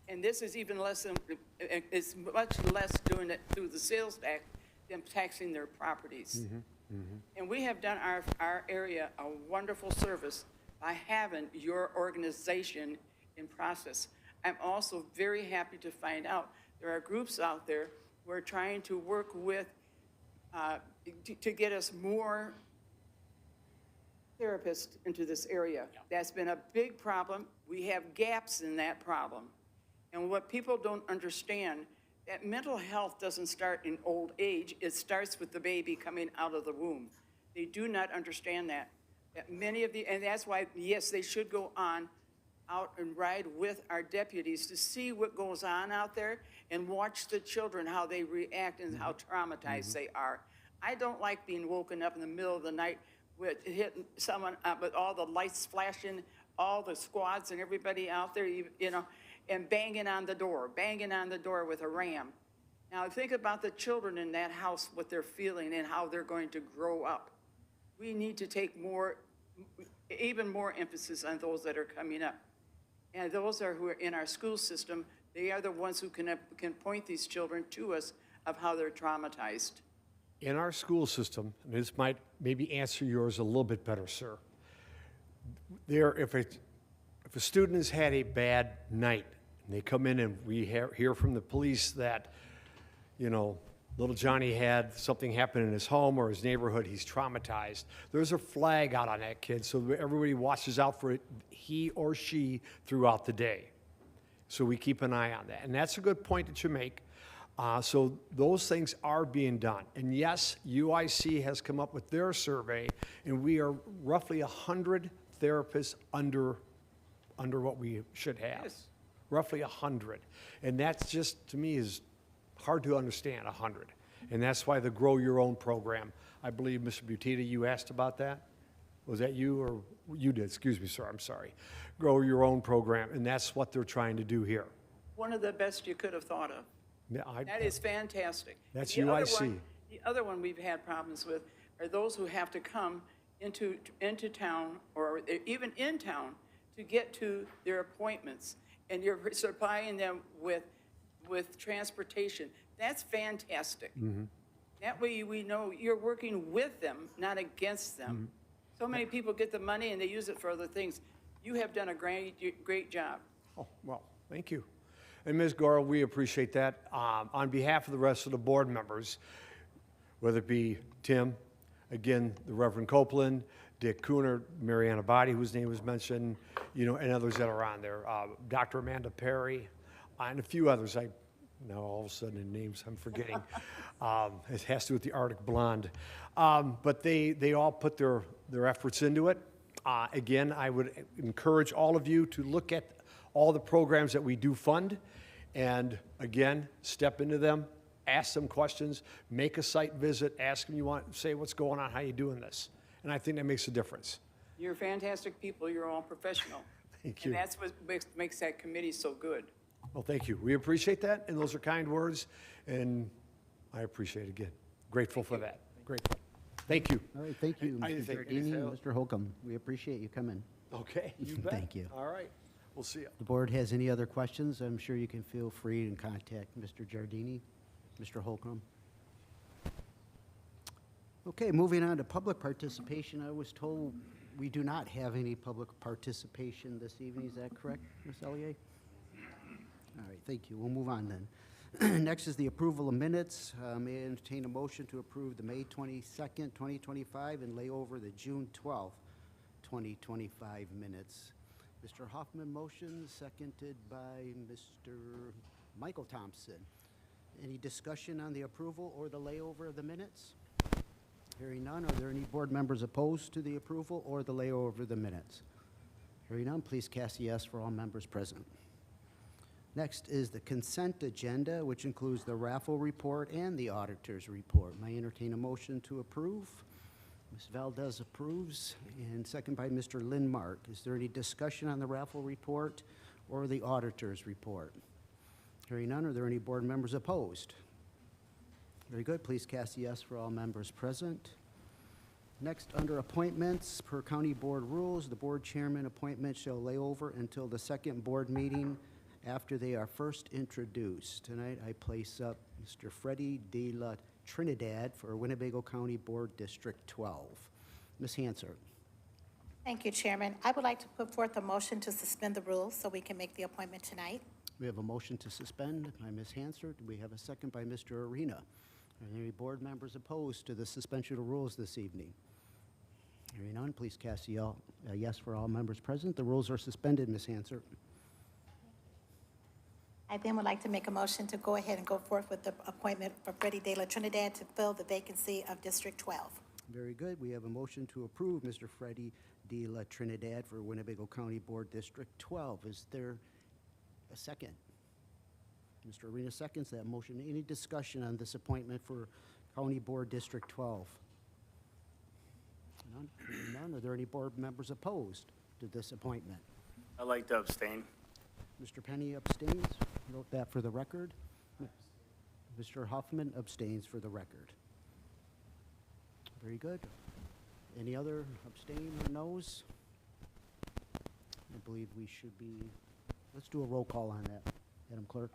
And this is even less than, it's much less doing it through the sales tax than taxing their properties. And we have done our area a wonderful service by having your organization in process. I'm also very happy to find out there are groups out there who are trying to work with, to get us more therapists into this area. That's been a big problem. We have gaps in that problem. And what people don't understand, that mental health doesn't start in old age. It starts with the baby coming out of the womb. They do not understand that. That many of the, and that's why, yes, they should go on out and ride with our deputies to see what goes on out there and watch the children, how they react and how traumatized they are. I don't like being woken up in the middle of the night with hitting someone with all the lights flashing, all the squads and everybody out there, you know, and banging on the door with a ram. Now think about the children in that house, what they're feeling and how they're going to grow up. We need to take even more emphasis on those that are coming up. And those who are in our school system, they are the ones who can point these children to us of how they're traumatized. In our school system, and this might maybe answer yours a little bit better, sir. If a student has had a bad night, and they come in and we hear from the police that, you know, little Johnny had something happen in his home or his neighborhood, he's traumatized, there's a flag out on that kid so that everybody watches out for it, he or she throughout the day. So we keep an eye on that. And that's a good point that you make. So those things are being done. And yes, UIC has come up with their survey, and we are roughly 100 therapists under what we should have. Yes. Roughly 100. And that's just, to me, is hard to understand, 100. And that's why the Grow Your Own program, I believe, Mr. Butita, you asked about that? Was that you or you did? Excuse me, sir, I'm sorry. Grow Your Own program, and that's what they're trying to do here. One of the best you could have thought of. Yeah, That is fantastic. That's The other UIC. one- The other one we've had problems with are those who have to come into town or even in town to get to their appointments, and you're supplying them with transportation. That's fantastic. That way we know you're working with them, not against them. So many people get the money and they use it for other things. You have done a great job. Oh, well, thank you. And Ms. Gora, we appreciate that. On behalf of the rest of the board members, whether it be Tim, again, the Reverend Copeland, Dick Cooner, Mariana Body, whose name was mentioned, you know, and others that are on there, Dr. Amanda Perry, and a few others. Now all of a sudden the names I'm forgetting. It has to do with the Arctic Blonde. But they all put their efforts into it. Again, I would encourage all of you to look at all the programs that we do fund, and again, step into them, ask them questions, make a site visit, ask them say what's going on, how you doing this. And I think that makes a difference. You're fantastic people. You're all professional. Thank you. And that's what makes that committee so good. Well, thank you. We appreciate that, and those are kind words, and I appreciate it again. Grateful for that. Grateful. Thank you. All right, thank you, I Mr. think- Giardini and Mr. Holcomb. We appreciate you coming. Okay, you bet. Thank you. All right, we'll see you. The board has any other questions, I'm sure you can feel free to contact Mr. Giardini, Mr. Holcomb. Okay, moving on to public participation. I was told we do not have any public participation this evening. Is that correct, Ms. Elliott? All right, thank you. We'll move on then. Next is the approval of minutes. May I entertain a motion to approve the May 22nd, 2025, and lay over the June 12th, 2025 minutes. Mr. Hoffman motion, seconded by Mr. Michael Thompson. Any discussion on the approval or the layover of the minutes? Hearing none, are there any board members opposed to the approval or the layover of the minutes? Hearing none, please cast a yes for all members present. Next is the consent agenda, which includes the raffle report and the auditor's report. May I entertain a motion to approve? Ms. Valdez approves, and second by Mr. Lindmark. Is there any discussion on the raffle report or the auditor's report? Hearing none, are there any board members opposed? Very good. Please cast a yes for all members present. Next, under appointments, per county board rules, the board chairman appointment shall lay over until the second board meeting after they are first introduced. Tonight, I place up Mr. Freddie de la Trinidad for Winnebago County Board District 12. Ms. Hansard. Thank you, Chairman. I would like to put forth a motion to suspend the rules so we can make the appointment tonight. We have a motion to suspend by Ms. Hansard. We have a second by Mr. Arena. Are there any board members opposed to the suspension of rules this evening? Hearing none, please cast a yes for all members present. The rules are suspended, Ms. Hansard. I then would like to make a motion to go ahead and go forth with the appointment for Freddie de la Trinidad to fill the vacancy of District 12. Very good. We have a motion to approve Mr. Freddie de la Trinidad for Winnebago County Board District 12. Is there a second? Mr. Arena seconds that motion. Any discussion on this appointment for County Board District 12? None? None. Are there any board members opposed to this appointment? I'd like to abstain. Mr. Penny abstains. Note that for the record. Mr. Huffman abstains for the record. Very good. Any other abstain or noes? I believe we should be, let's do a roll call on that, Madam Clerk.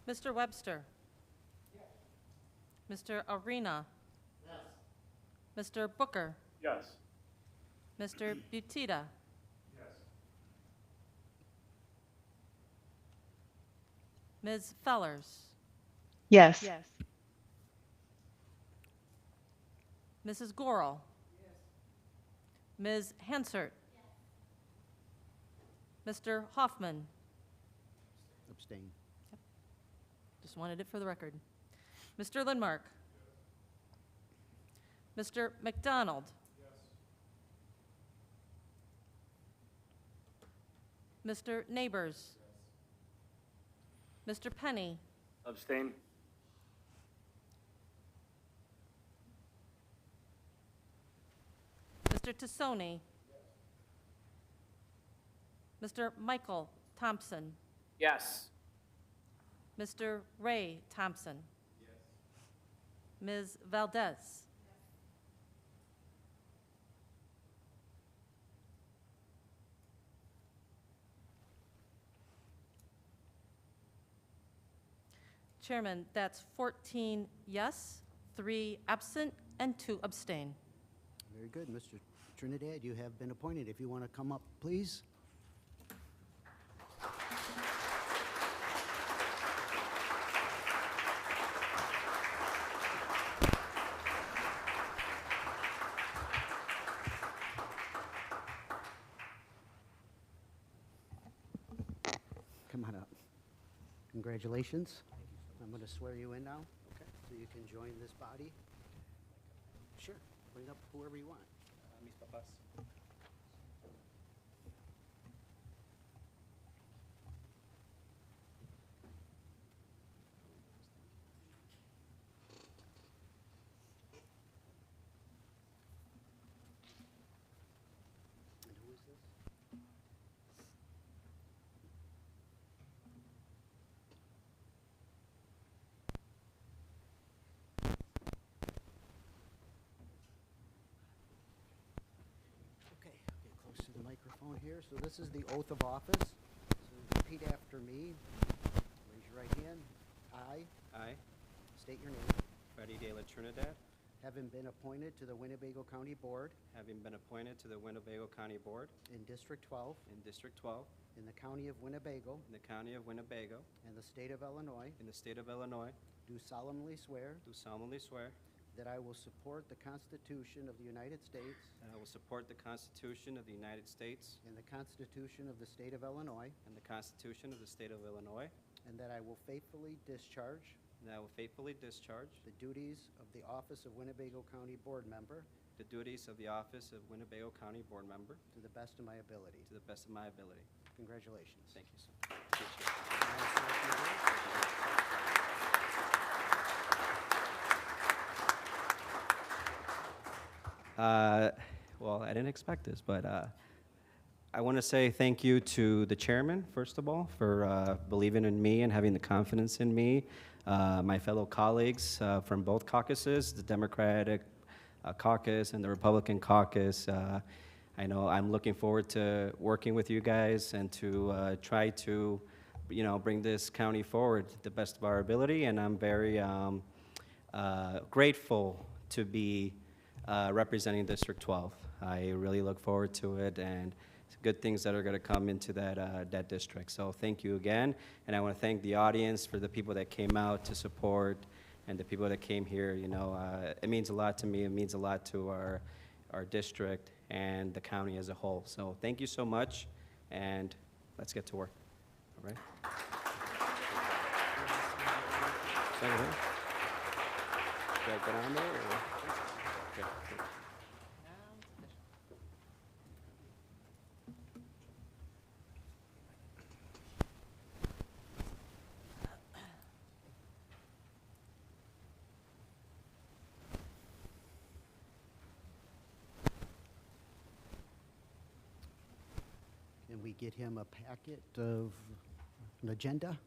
Mr. Webster? Mr. Arena? Mr. Booker? Yes. Mr. Butita? Ms. Fellers, Yes. Mrs. Gorel, Ms. Hansert, Mr. Hoffman, Abstain. just wanted it for the record, Mr. Lindmark, Mr. McDonald, Mr. Neighbors, Mr. Penny, Abstain? Mr. Tassoni, Mr. Michael Thompson, Yes. Mr. Ray Thompson, Ms. Valdez, Chairman, that's 14 yes, 3 absent, and 2 abstain. Very good. Mr. Trinidad, you have been appointed. If you want to come up, please. Come on up. Congratulations. I'm going to swear you in now, okay? So you can join this body. Sure. Bring up whoever you want. Mis papás. And who is this? Okay, get close to the microphone here. So this is the oath of office. So repeat after me. Raise your right hand. I, State your name. Freddie De La Trinidad, Having been appointed to the Winnebago County Board having been appointed to the Winnebago County Board in District 12 in District 12 in the County of Winnebago in the County of Winnebago and the State of Illinois, in the State of Illinois, do solemnly swear do solemnly swear that I will support the Constitution of the United States that I will support the Constitution of the United States and the Constitution of the State of Illinois, and the Constitution of the State of Illinois, and that I will faithfully discharge and that I will faithfully discharge the duties of the office of Winnebago County Board Member the duties of the office of Winnebago County Board Member to the best of my ability. to the best of my ability. Congratulations. Thank you so much. Appreciate it. Can I ask you a few words? Well, I didn't expect this, but I want to say thank you to the chairman, first of all, for believing in me and having the confidence in me. My fellow colleagues from both caucuses, the Democratic caucus and the Republican caucus. I know I'm looking forward to working with you guys and to try to, bring this county forward to the best of our ability. And I'm very grateful to be representing District 12. I really look forward to it, and good things that are going to come into that district. So thank you again, and I want to thank the audience for the people that came out to support, and the people that came here. It means a lot to me. It means a lot to our district and the county as a whole. So thank you so much, and let's get to work. All right. Second here. Should I get on there? Or? Okay. Can we get him a packet of an agenda?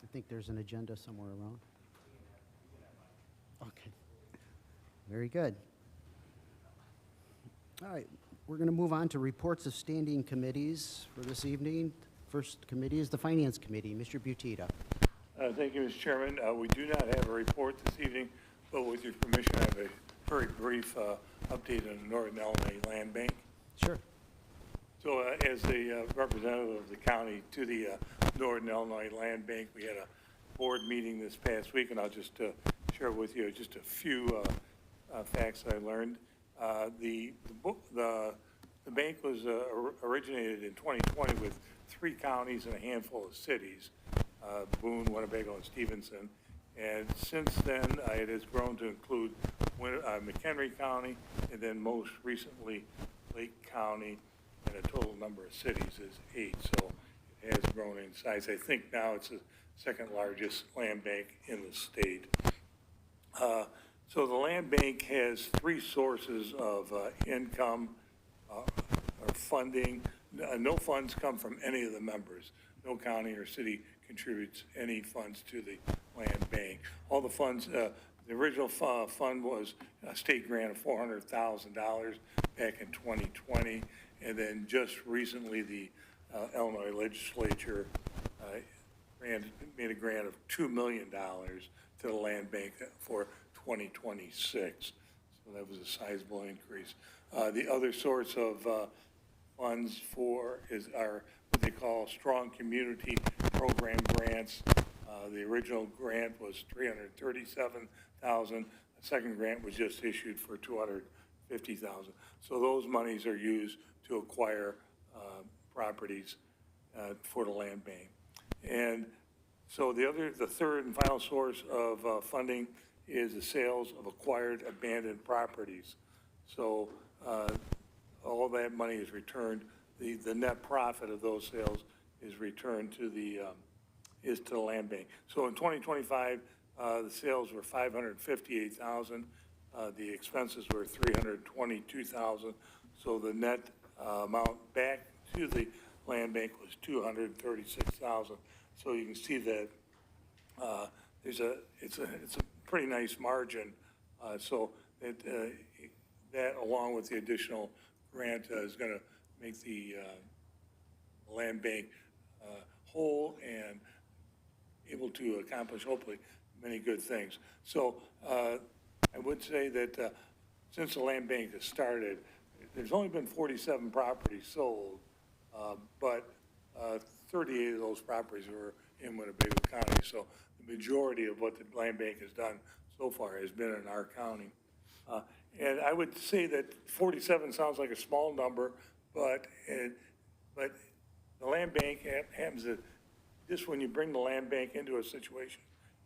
I think there's an agenda somewhere around. Okay. Very good. All right, we're going to move on to reports of standing committees for this evening. First committee is the Finance Committee. Mr. Butita. Thank you, Mr. Chairman. We do not have a report this evening, but with your permission, I have a very brief update on the Northern Illinois Land Bank. Sure. So as the representative of the county to the Northern Illinois Land Bank, we had a board meeting this past week, and I'll just share with you just a few facts I learned. The bank was originated in 2020 with 3 counties and a handful of cities, Boone, Winnebago, and Stevenson. And since then, it has grown to include McHenry County, and then most recently Lake County, and a total number of cities is 8. So it has grown in size. I think now it's the second largest land bank in the state. So the land bank has 3 sources of income or funding. No funds come from any of the members. No county or city contributes any funds to the land bank. All the funds, the original fund was a state grant of $400,000 back in 2020, and then just recently the Illinois legislature made a grant of $2 million to the land bank for 2026. So that was a sizable increase. The other source of funds are what they call strong community program grants. The original grant was $337,000. The second grant was just issued for $250,000. So those monies are used to acquire properties for the land bank. And so the third and final source of funding is the sales of acquired abandoned properties. So all that money is returned. The net profit of those sales is returned to the land bank. So in 2025, the sales were $558,000. The expenses were $322,000. So the net amount back to the land bank was $236,000. So you can see that it's a pretty nice margin. So that along with the additional grant is going to make the land bank whole and able to accomplish hopefully many good things. So I would say that since the land bank has started, there's only been 47 properties sold, but 38 of those properties were in Winnebago County. So the majority of what the land bank has done so far has been in our county. And I would say that 47 sounds like a small number, but the land bank happens that just when you bring the land bank into a situation,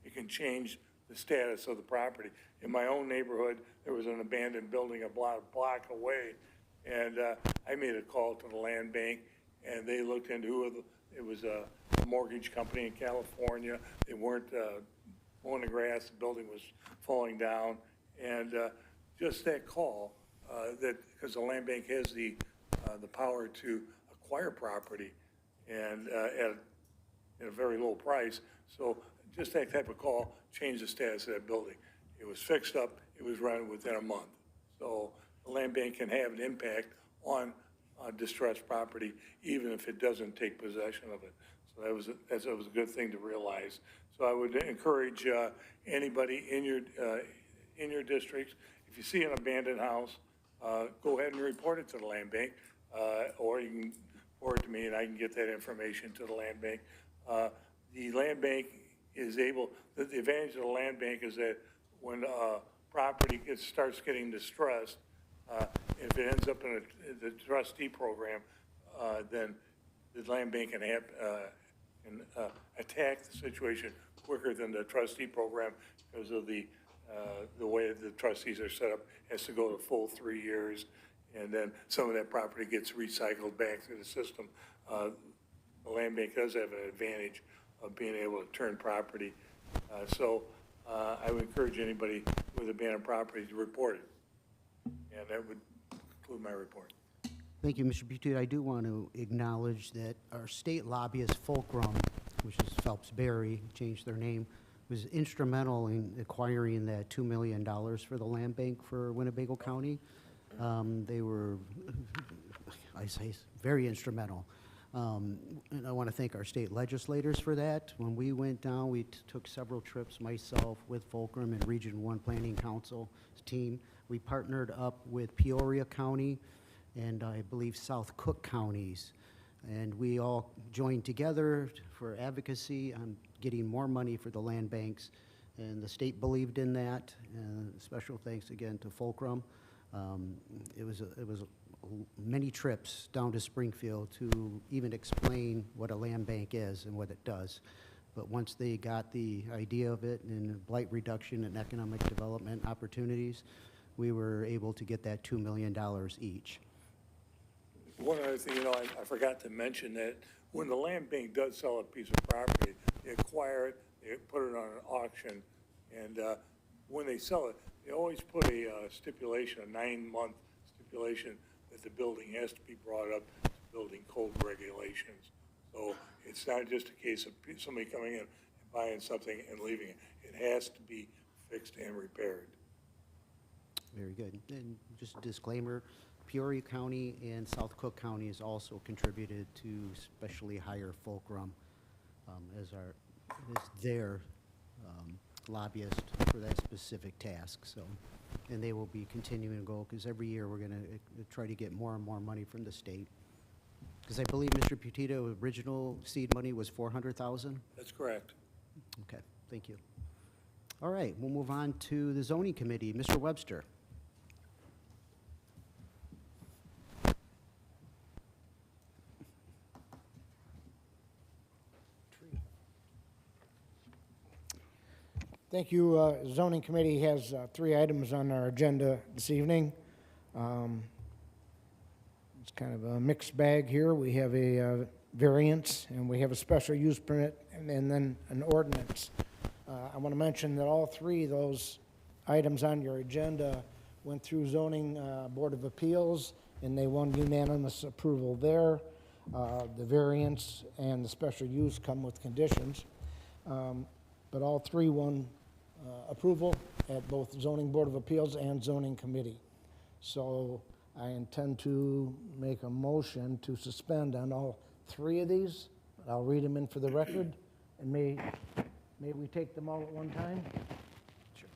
it can change the status of the property. In my own neighborhood, there was an abandoned building a block away, and I made a call to the land bank, and they looked into it was a mortgage company in California. They weren't mowing the grass, the building was falling down, and just that call, because the land bank has the power to acquire property and at a very low price. So just that type of call changed the status of that building. It was fixed up, it was running within a month. So the land bank can have an impact on distressed property, even if it doesn't take possession of it. So that was a good thing to realize. So I would encourage anybody in your districts, if you see an abandoned house, go ahead and report it to the land bank, or you can forward it to me and I can get that information to the land bank. The land bank is able, the advantage of the land bank is that when property starts getting distressed, if it ends up in the trustee program, then the land bank can attack the situation quicker than the trustee program because of the way the trustees are set up. Has to go the full 3 years, and then some of that property gets recycled back through the system. The land bank does have an advantage of being able to turn property. So I would encourage anybody with abandoned property to report it. And that would conclude my report. Thank you, Mr. Buttigieg. I do want to acknowledge that our state lobbyist, Fulcrum, which is Phelps-Berry, changed their name, was instrumental in acquiring that $2 million for the land bank for Winnebago County. They were, I say, very instrumental. And I want to thank our state legislators for that. When we went down, we took several trips, myself, with Fulcrum and Region 1 Planning Council team. We partnered up with Peoria County and I believe South Cook counties. And we all joined together for advocacy on getting more money for the land banks, and the state believed in that. And special thanks again to Fulcrum. It was many trips down to Springfield to even explain what a land bank is and what it does. But once they got the idea of it and blight reduction and economic development opportunities, we were able to get that $2 million each. One other thing, I forgot to mention that when the land bank does sell a piece of property, they acquire it, they put it on an auction, and when they sell it, they always put a stipulation, a 9-month stipulation, that the building has to be brought up to building code regulations. So it's not just a case of somebody coming in and buying something and leaving it. It has to be fixed and repaired. Very good. And just a disclaimer, Peoria County and South Cook County has also contributed to especially hire Fulcrum as their lobbyist for that specific task. So, and they will be continuing to go, because every year we're going to try to get more and more money from the state. Because I believe, Mr. Putito, original seed money was $400,000? That's correct. Okay, thank you. All right, we'll move on to the zoning committee. Mr. Webster. Thank you. Zoning Committee has 3 items on our agenda this evening. It's kind of a mixed bag here. We have a variance, and we have a special use permit, and then an ordinance. I want to mention that all 3 of those items on your agenda went through Zoning Board of Appeals, and they won unanimous approval there. The variance and the special use come with conditions. But all 3 won approval at both Zoning Board of Appeals and Zoning Committee. So I intend to make a motion to suspend on all 3 of these. I'll read them in for the record, and may we take them all at one time? Sure.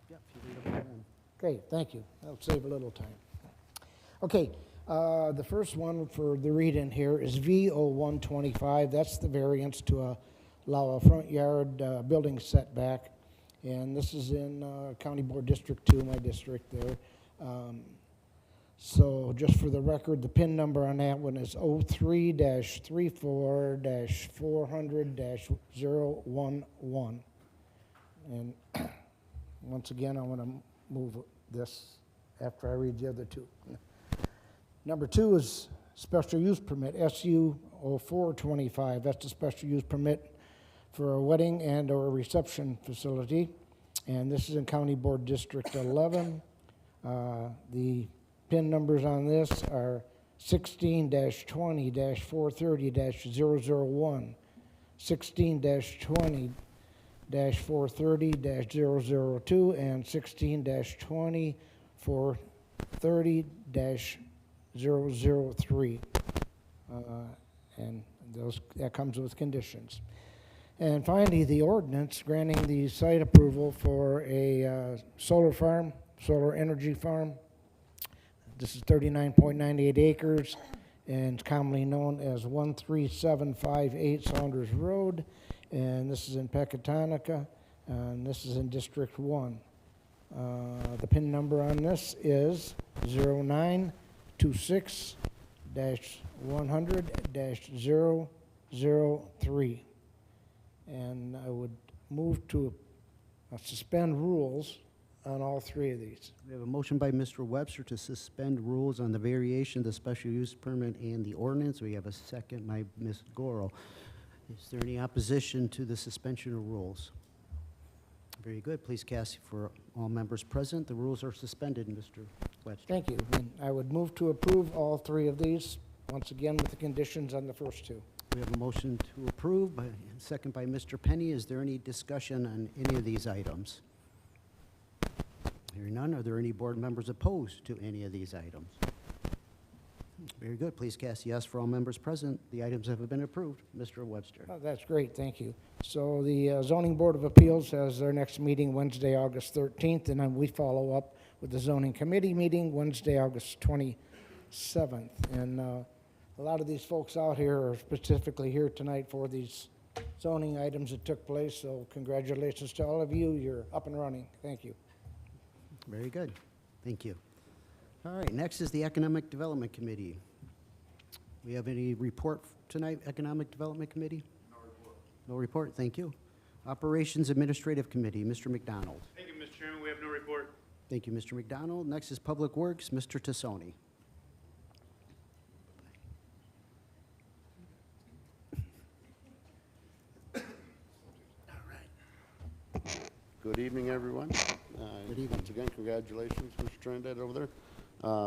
Yep, if you read them all in. Okay, thank you. That'll save a little time. Okay, the first one for the read-in here is V0125. That's the variance to allow a front yard building setback, and this is in County Board District 2, my district there. So just for the record, the PIN number on that one is 03-34-400-011. And once again, I want to move this after I read the other 2. Number 2 is special use permit, SU 0425. That's a special use permit for a wedding and or a reception facility, and this is in County Board District 11. The PIN numbers on this are 16-20-430-001, 16-20-430-002, and 16-20-430-003. And that comes with conditions. And finally, the ordinance granting the site approval for a solar farm, solar energy farm. This is 39.98 acres, and it's commonly known as 13758 Saunders Road, and this is in Pecatonica, and this is in District 1. The PIN number on this is 0926-100-003. And I would move to suspend rules on all 3 of these. We have a motion by Mr. Webster to suspend rules on the variation, the special use permit, and the ordinance. We have a second by Ms. Goro. Is there any opposition to the suspension of rules? Very good. Please cast for all members present. The rules are suspended, Mr. Webster. Thank you. And I would move to approve all 3 of these, once again with the conditions on the first 2. We have a motion to approve, second by Mr. Penny. Is there any discussion on any of these items? Hearing none, are there any board members opposed to any of these items? Very good. Please cast yes for all members present. The items have been approved. Mr. Webster. Oh, that's great, thank you. So the Zoning Board of Appeals has their next meeting Wednesday, August 13th, and then we follow up with the Zoning Committee meeting Wednesday, August 23rd. 7th. And a lot of these folks out here are specifically here tonight for these zoning items that took place, so congratulations to all of you. You're up and running. Thank you. Very good. Thank you. All right, next is the Economic Development Committee. We have any report tonight, Economic Development Committee? No report. No report, thank you. Operations Administrative Committee, Mr. McDonald. Thank you, Mr. Chairman. We have no report. Thank you, Mr. McDonald. Next is Public Works, Mr. Tassoni. Good evening, everyone. Good evening. Once again, congratulations, Mr. Trinidad over there.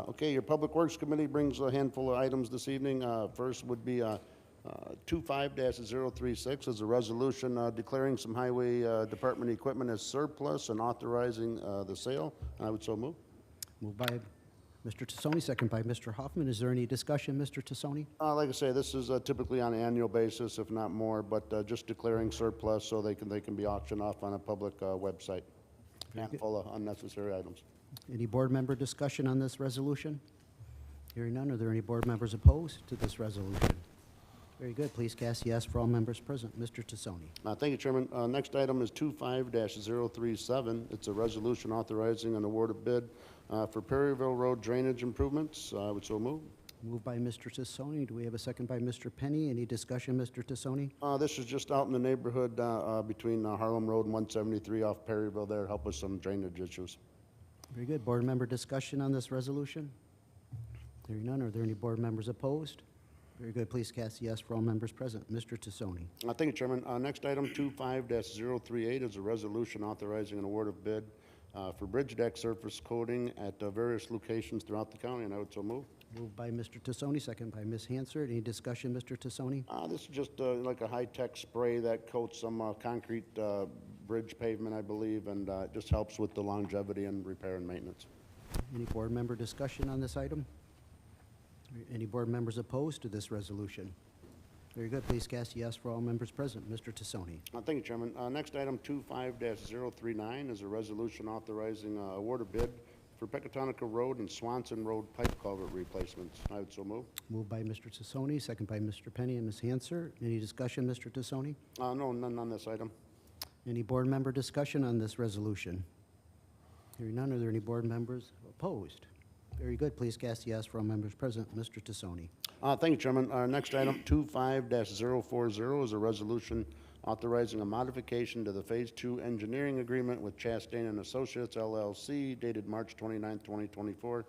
Okay, your Public Works Committee brings a handful of items this evening. First would be 25-036 is a resolution declaring some highway department equipment as surplus and authorizing the sale. I would so move. Moved by Mr. Tassoni, second by Mr. Hoffman. Is there any discussion, Mr. Tassoni? Like I say, this is typically on an annual basis, if not more, but just declaring surplus so they can be auctioned off on a public website. Handful of unnecessary items. Any board member discussion on this resolution? Hearing none, are there any board members opposed to this resolution? Very good. Please cast yes for all members present. Mr. Tassoni. Thank you, Chairman. Next item is 25-037. It's a resolution authorizing an award of bid for Perryville Road drainage improvements. I would so move. Moved by Mr. Tassoni. Do we have a second by Mr. Penny? Any discussion, Mr. Tassoni? This is just out in the neighborhood between Harlem Road and 173 off Perryville there, help with some drainage issues. Very good. Board member discussion on this resolution? Hearing none, are there any board members opposed? Very good. Please cast yes for all members present. Mr. Tassoni. Thank you, Chairman. Next item, 25-038, is a resolution authorizing an award of bid for bridge deck surface coating at various locations throughout the county, and I would so move. Moved by Mr. Tassoni, second by Ms. Hansard. Any discussion, Mr. Tassoni? This is just like a high-tech spray that coats some concrete bridge pavement, I believe, and it just helps with the longevity and repair and maintenance. Any board member discussion on this item? Any board members opposed to this resolution? Very good. Please cast yes for all members present. Mr. Tassoni. Thank you, Chairman. Next item, 25-039, is a resolution authorizing award of bid for Pecatonica Road and Swanson Road pipe culvert replacements. I would so move. Moved by Mr. Tassoni, second by Mr. Penny and Ms. Hansard. Any discussion, Mr. Tassoni? No, none on this item. Any board member discussion on this resolution? Hearing none, are there any board members opposed? Very good. Please cast yes for all members present. Mr. Tassoni. Thank you, Chairman. Next item, 25-040, is a resolution authorizing a modification to the Phase 2 engineering agreement with Chastain and Associates, LLC, dated March 29, 2024,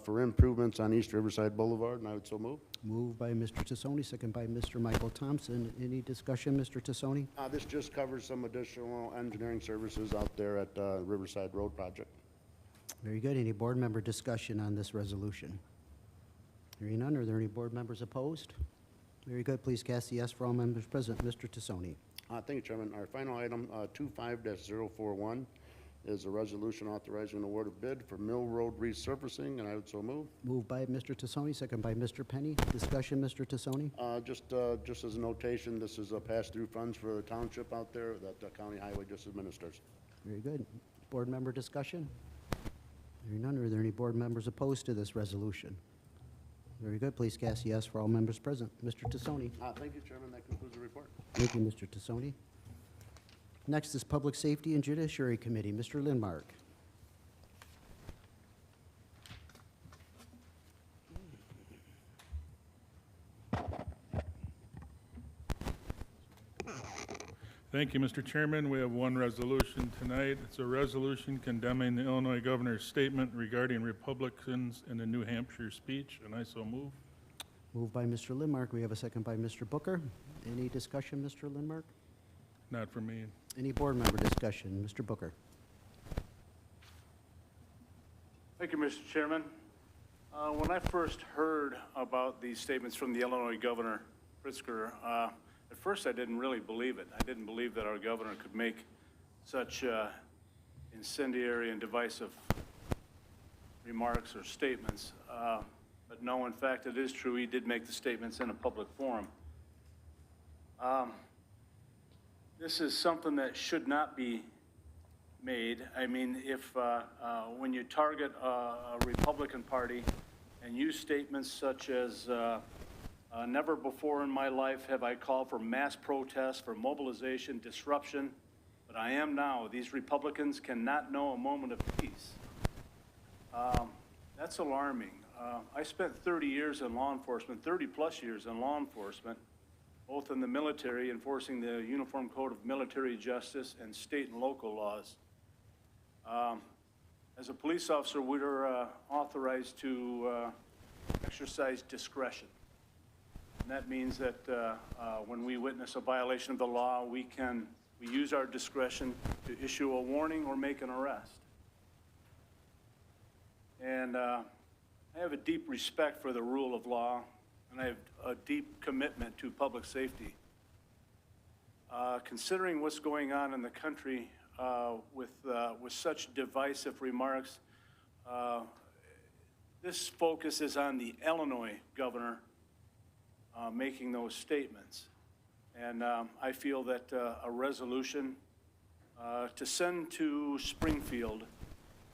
for improvements on East Riverside Boulevard, and I would so move. Moved by Mr. Tassoni, second by Mr. Michael Thompson. Any discussion, Mr. Tassoni? This just covers some additional engineering services out there at Riverside Road project. Very good. Any board member discussion on this resolution? Hearing none, are there any board members opposed? Very good. Please cast the yes for all members present. Mr. Tassoni. Thank you, Chairman. Our final item, 25-041, is a resolution authorizing an award of bid for Mill Road resurfacing, and I would so move. Moved by Mr. Tassoni, second by Mr. Penny. Discussion, Mr. Tassoni? Just as a notation, this is a pass-through funds for the township out there that the county highway just administers. Very good. Board member discussion? Hearing none, are there any board members opposed to this resolution? Very good. Please cast yes for all members present. Mr. Tassoni. Thank you, Chairman. That concludes the report. Thank you, Mr. Tassoni. Next is Public Safety and Judiciary Committee. Mr. Lindmark. Thank you, Mr. Chairman. We have one resolution tonight. It's a resolution condemning the Illinois governor's statement regarding Republicans in the New Hampshire speech, and I so move. Moved by Mr. Lindmark. We have a second by Mr. Booker. Any discussion, Mr. Lindmark? Not for me. Any board member discussion? Mr. Booker. Thank you, Mr. Chairman. When I first heard about these statements from the Illinois Governor, Pritzker, at first I didn't really believe it. I didn't believe that our governor could make such incendiary and divisive remarks or statements. But no, in fact, it is true. He did make the statements in a public forum. This is something that should not be made. I mean, if when you target a Republican Party and use statements such as, never before in my life have I called for mass protests, for mobilization, disruption, but I am now. These Republicans cannot know a moment of peace. That's alarming. I spent 30 years in law enforcement, 30-plus years in law enforcement, both in the military, enforcing the Uniform Code of Military Justice and state and local laws. As a police officer, we're authorized to exercise discretion. And that means that when we witness a violation of the law, we use our discretion to issue a warning or make an arrest. And I have a deep respect for the rule of law, and I have a deep commitment to public safety. Considering what's going on in the country with such divisive remarks, this focus is on the Illinois governor making those statements. And I feel that a resolution to send to Springfield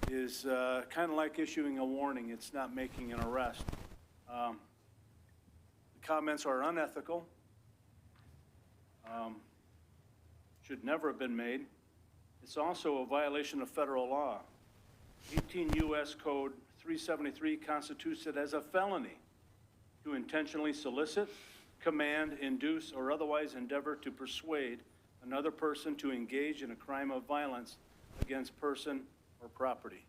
is kind of like issuing a warning. It's not making an arrest. The comments are unethical, should never have been made. It's also a violation of federal law. 18 U.S. Code 373 constitutes it as a felony to intentionally solicit, command, induce, or otherwise endeavor to persuade another person to engage in a crime of violence against person or property.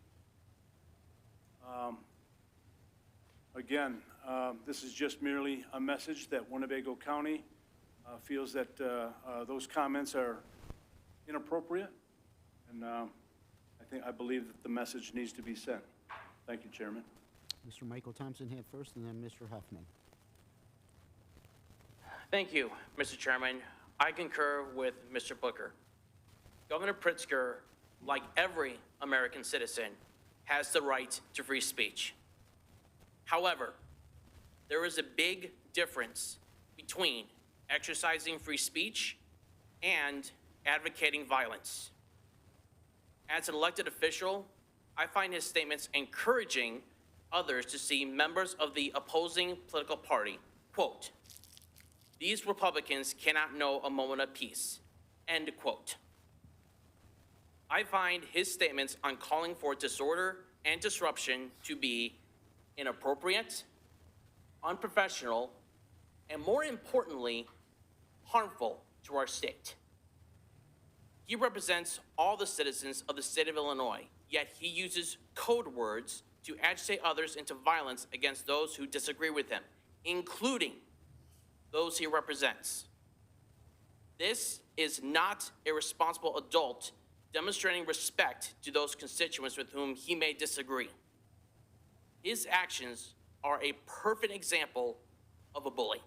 Again, this is just merely a message that Winnebago County feels that those comments are inappropriate, and I believe that the message needs to be sent. Thank you, Chairman. Mr. Michael Thompson had first, and then Mr. Huffman. Thank you, Mr. Chairman. I concur with Mr. Booker. Governor Pritzker, like every American citizen, has the right to free speech. However, there is a big difference between exercising free speech and advocating violence. As an elected official, I find his statements encouraging others to see members of the opposing political party, quote, "These Republicans cannot know a moment of peace," end quote. I find his statements on calling for disorder and disruption to be inappropriate, unprofessional, and more importantly, harmful to our state. He represents all the citizens of the state of Illinois, yet he uses code words to agitate others into violence against those who disagree with him, including those he represents. This is not a responsible adult demonstrating respect to those constituents with whom he may disagree. His actions are a perfect example of a bully,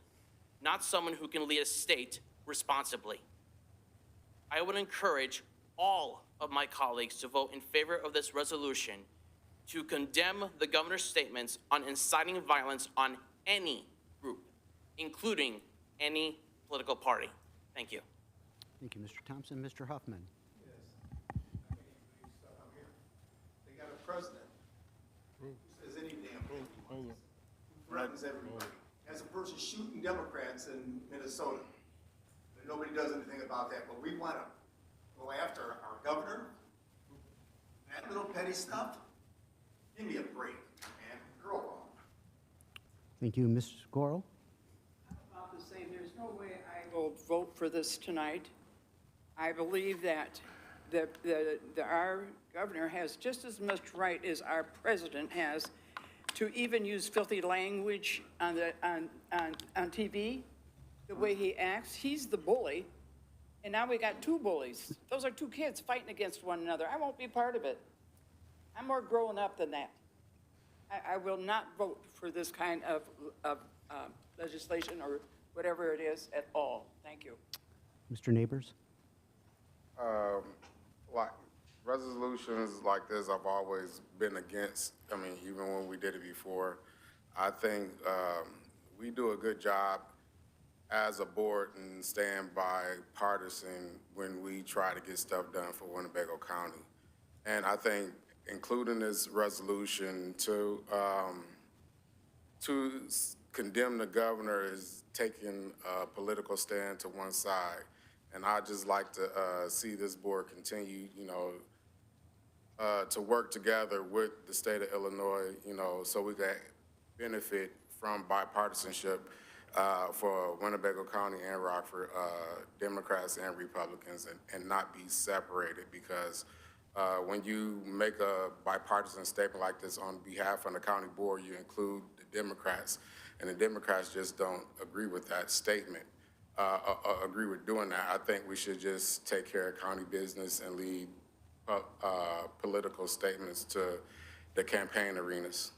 not someone who can lead a state responsibly. I would encourage all of my colleagues to vote in favor of this resolution to condemn the governor's statements on inciting violence on any group, including any political party. Thank you. Thank you, Mr. Thompson. Mr. Huffman. They got a president who says any damn thing he wants, who threatens everybody. As a person shooting Democrats in Minnesota, and nobody does anything about that, but we want to go after our governor. That little petty stuff, give me a break, man. Grow up. Thank you, Ms. Gorel. About the same. There's no way I will vote for this tonight. I believe that our governor has just as much right as our president has to even use filthy language on TV, the way he acts. He's the bully, and now we got two bullies. Those are two kids fighting against one another. I won't be part of it. I'm more growing up than that. I will not vote for this kind of legislation or whatever it is at all. Thank you. Mr. Neighbors. Like resolutions like this, I've always been against. I mean, even when we did it before, I think we do a good job as a board and stand bipartisan when we try to get stuff done for Winnebago County. And I think including this resolution to to condemn the governor is taking a political stand to one side. And I'd just like to see this board continue, to work together with the state of Illinois, so we can benefit from bipartisanship for Winnebago County and Rockford, Democrats and Republicans, and not be separated, because when you make a bipartisan statement like this on behalf of the county board, you include the Democrats, and the Democrats just don't agree with that statement, agree with doing that. I think we should just take care of county business and leave political statements to the campaign arenas.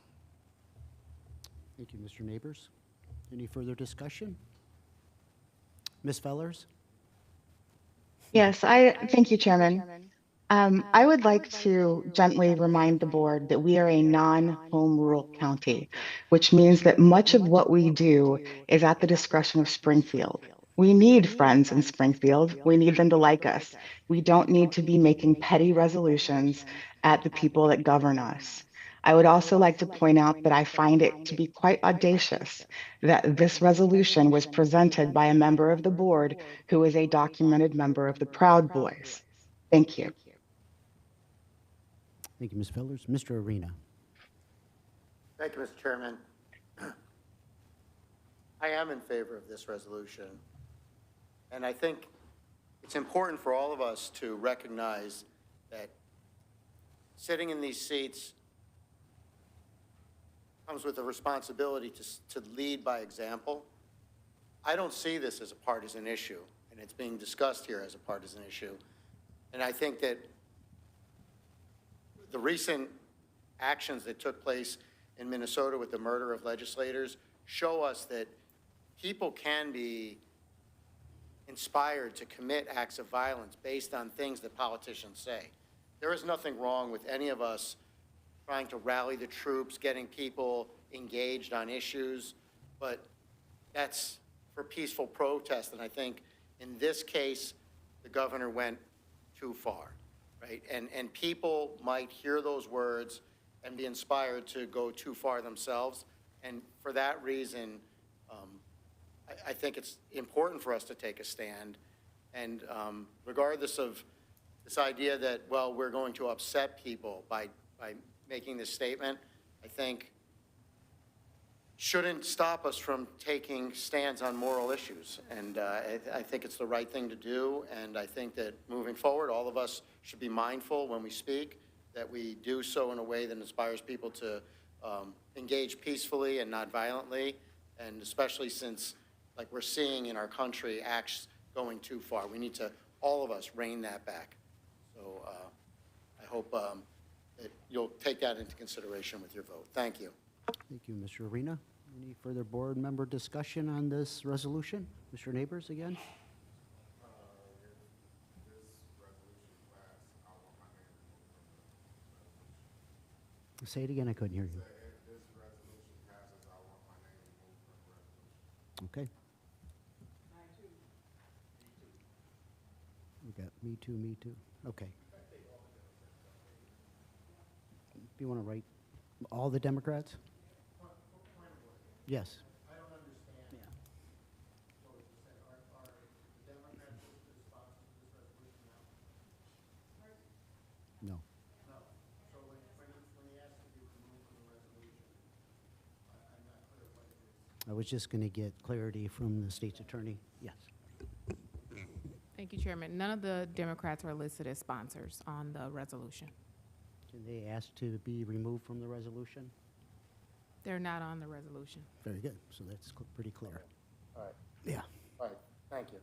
Thank you, Mr. Neighbors. Any further discussion? Ms. Fellers? Yes, thank you, Chairman. I would like to gently remind the board that we are a non-home rule county, which means that much of what we do is at the discretion of Springfield. We need friends in Springfield. We need them to like us. We don't need to be making petty resolutions at the people that govern us. I would also like to point out that I find it to be quite audacious that this resolution was presented by a member of the board who is a documented member of the Proud Boys. Thank you. Thank you, Ms. Fellers. Mr. Arena? Thank you, Mr. Chairman. I am in favor of this resolution, and I think it's important for all of us to recognize that sitting in these seats comes with a responsibility to lead by example. I don't see this as a partisan issue, and it's being discussed here as a partisan issue. And I think that the recent actions that took place in Minnesota with the murder of legislators show us that people can be inspired to commit acts of violence based on things that politicians say. There is nothing wrong with any of us trying to rally the troops, getting people engaged on issues, but that's for peaceful protest. And I think in this case, the governor went too far, right? And people might hear those words and be inspired to go too far themselves. And for that reason, I think it's important for us to take a stand. And regardless of this idea that, well, we're going to upset people by making this statement, I think shouldn't stop us from taking stands on moral issues. And I think it's the right thing to do. And I think that moving forward, all of us should be mindful when we speak that we do so in a way that inspires people to engage peacefully and not violently. And especially since, like we're seeing in our country, acts going too far. We need to, all of us, rein that back. So I hope that you'll take that into consideration with your vote. Thank you. Thank you, Mr. Arena. Any further board member discussion on this resolution? Mr. Neighbors again? Say it again, I couldn't hear you. Okay. We got me too, me too. Okay. Do you want to write all the Democrats? Yes. I don't understand. Yeah. So is this, are the Democrats responsible to this resolution now? No. No. So when he asked to be removed from the resolution, I'm not clear what it is. I was just going to get clarity from the state's attorney. Yes. Thank you, Chairman. None of the Democrats are listed as sponsors on the resolution. Can they ask to be removed from the resolution? They're not on the resolution. Very good. So that's pretty clear. All right. Yeah. All right. Thank you.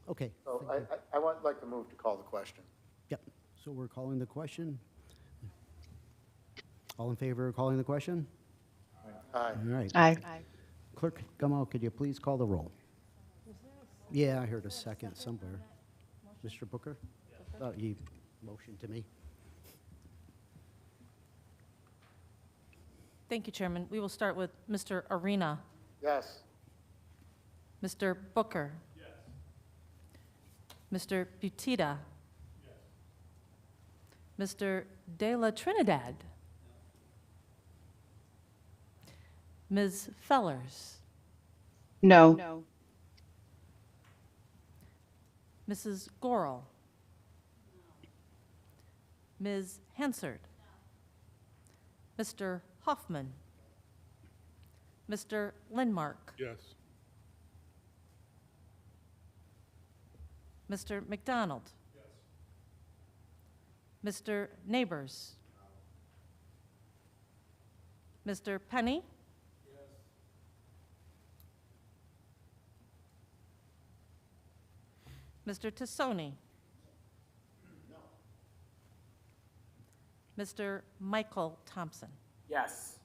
Okay. So thank you. I would like to move to call the question. Yep. So we're calling the question. All in favor of calling the question? Aye. All right. Aye. Clerk Gummo, could you please call the roll? Yeah, I heard a second somewhere. Mr. Booker? Thought you motioned to me. Thank you, Chairman. We will start with Mr. Arena. Yes. Mr. Booker. Yes. Mr. Butita. Mr. De La Trinidad. Ms. Fellers, No. Mrs. Gorel, Ms. Hansard, Mr. Hoffman, Mr. Lindmark, Yes. Mr. McDonald, Mr. Neighbors, Mr. Penny, Mr. Tassoni, Mr. Michael Thompson, Yes.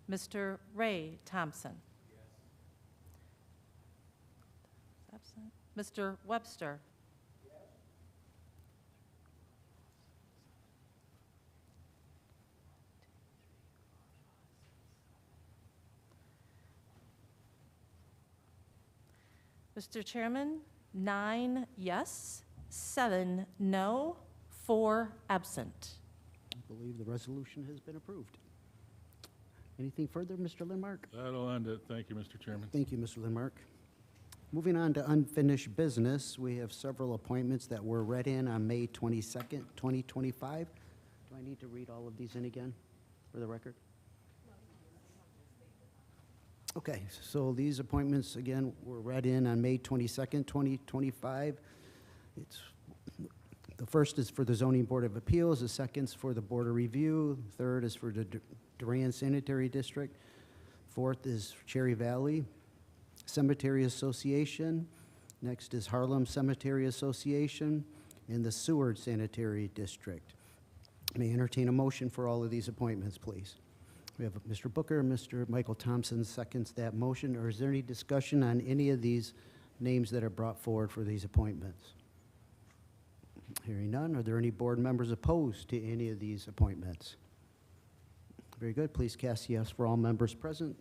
Mr. Ray Thompson, absent. Mr. Webster, Mr. Chairman, 9 yes, 7 no, 4 absent. I believe the resolution has been approved. Anything further, Mr. Lindmark? That'll end it. Thank you, Mr. Chairman. Thank you, Mr. Lindmark. Moving on to unfinished business, we have several appointments that were read in on May 22nd, 2025. Do I need to read all of these in again for the record? Okay, so these appointments, again, were read in on May 22nd, 2025. The first is for the Zoning Board of Appeals, the second's for the Board of Review, third is for the Durant Sanitary District, fourth is Cherry Valley Cemetery Association, next is Harlem Cemetery Association, and the Seward Sanitary District. May I entertain a motion for all of these appointments, please? We have Mr. Booker, Mr. Michael Thompson seconds that motion, or is there any discussion on any of these names that are brought forward for these appointments? Hearing none, are there any board members opposed to any of these appointments? Very good, please cast yes for all members present.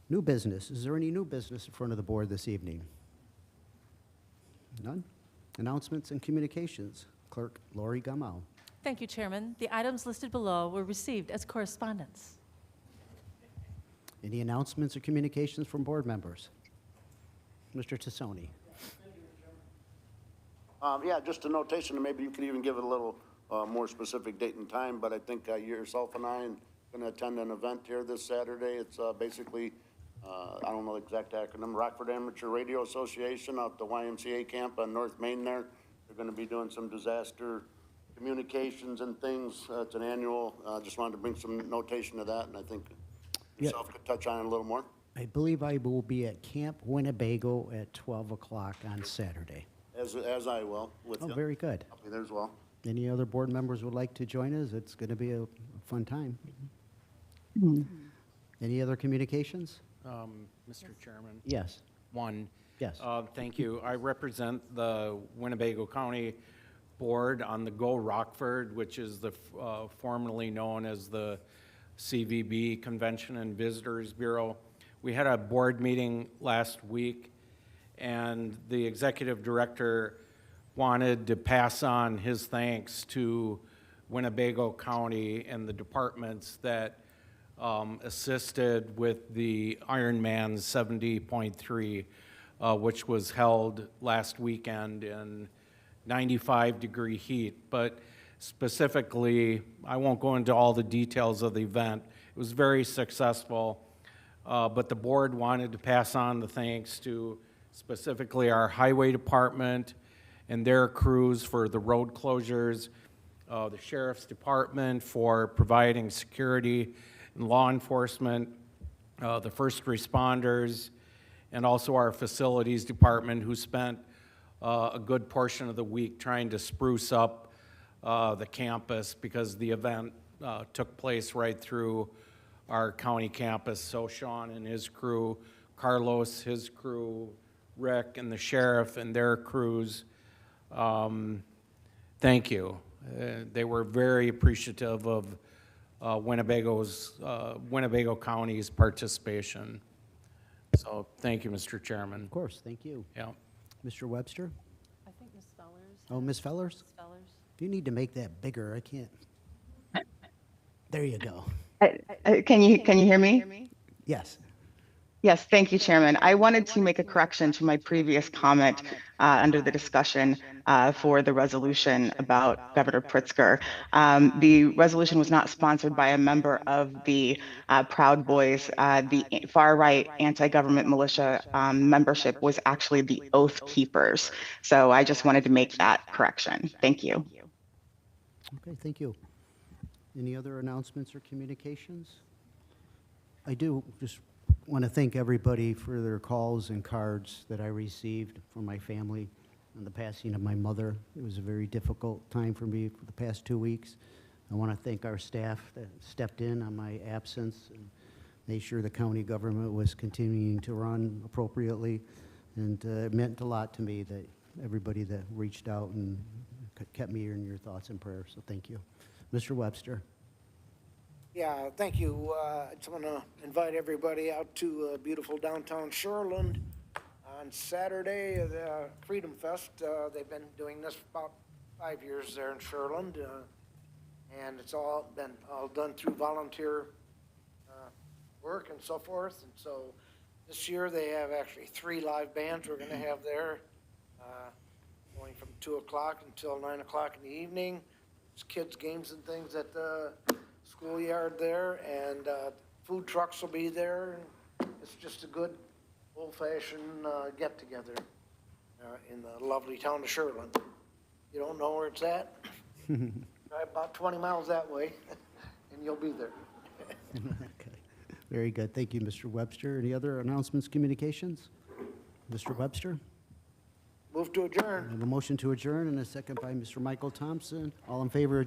New business, is there any new business in front of the board this evening? None? Announcements and communications. Clerk Lori Gamal. Thank you, Chairman. The items listed below were received as correspondence. Any announcements or communications from board members? Mr. Tassoni. Yeah, just a notation, and maybe you could even give it a little more specific date and time, but I think yourself and I are going to attend an event here this Saturday. It's basically, I don't know the exact acronym, Rockford Amateur Radio Association out at the YMCA camp on North Main there. They're going to be doing some disaster communications and things. It's an annual, just wanted to bring some notation to that, and I think yourself could touch on it a little more. I believe I will be at Camp Winnebago at 12 o'clock on Saturday. As I will with you. Oh, very good. I'll be there as well. Any other board members would like to join us? It's going to be a fun time. Any other communications? Mr. Chairman? Yes. One. Yes. Thank you. I represent the Winnebago County Board on the Go Rockford, which is the formerly known as the CVB, Convention and Visitors Bureau. We had a board meeting last week, and the executive director wanted to pass on his thanks to Winnebago County and the departments that assisted with the Ironman 70.3, which was held last weekend in 95-degree heat. But specifically, I won't go into all the details of the event. It was very successful, but the board wanted to pass on the thanks to specifically our highway department and their crews for the road closures, the sheriff's department for providing security and law enforcement, the first responders, and also our facilities department, who spent a good portion of the week trying to spruce up the campus because the event took place right through our county campus. So Sean and his crew, Carlos, his crew, Rick and the sheriff and their crews, thank you. They were very appreciative of Winnebago County's participation. So thank you, Mr. Chairman. Of course, thank you. Yeah. Mr. Webster? I think Ms. Fellers. Oh, Ms. Fellers? Ms. Fellers. You need to make that bigger. I can't. There you go. Can you hear me? Yes. Yes, thank you, Chairman. I wanted to make a correction to my previous comment under the discussion for the resolution about Governor Pritzker. The resolution was not sponsored by a member of the Proud Boys. The far-right anti-government militia membership was actually the Oath Keepers. So I just wanted to make that correction. Thank you. Okay, thank you. Any other announcements or communications? I do just want to thank everybody for their calls and cards that I received from my family on the passing of my mother. It was a very difficult time for me for the past 2 weeks. I want to thank our staff that stepped in on my absence and made sure the county government was continuing to run appropriately. And it meant a lot to me that everybody that reached out and kept me in your thoughts and prayers. So thank you. Mr. Webster. Yeah, thank you. I just want to invite everybody out to beautiful downtown Shoreland on Saturday, the Freedom Fest. They've been doing this for about 5 years there in Shoreland, and it's all been done through volunteer work and so forth. And so this year they have actually 3 live bands we're going to have there, going from 2 o'clock until 9 o'clock in the evening. There's kids' games and things at the schoolyard there, and food trucks will be there. It's just a good old-fashioned get-together in the lovely town of Shoreland. You don't know where it's at? Drive about 20 miles that way, and you'll be there. Okay. Very good. Thank you, Mr. Webster. Any other announcements, communications? Mr. Webster? Move to adjourn. I have a motion to adjourn and a second by Mr. Michael Thompson. All in favor of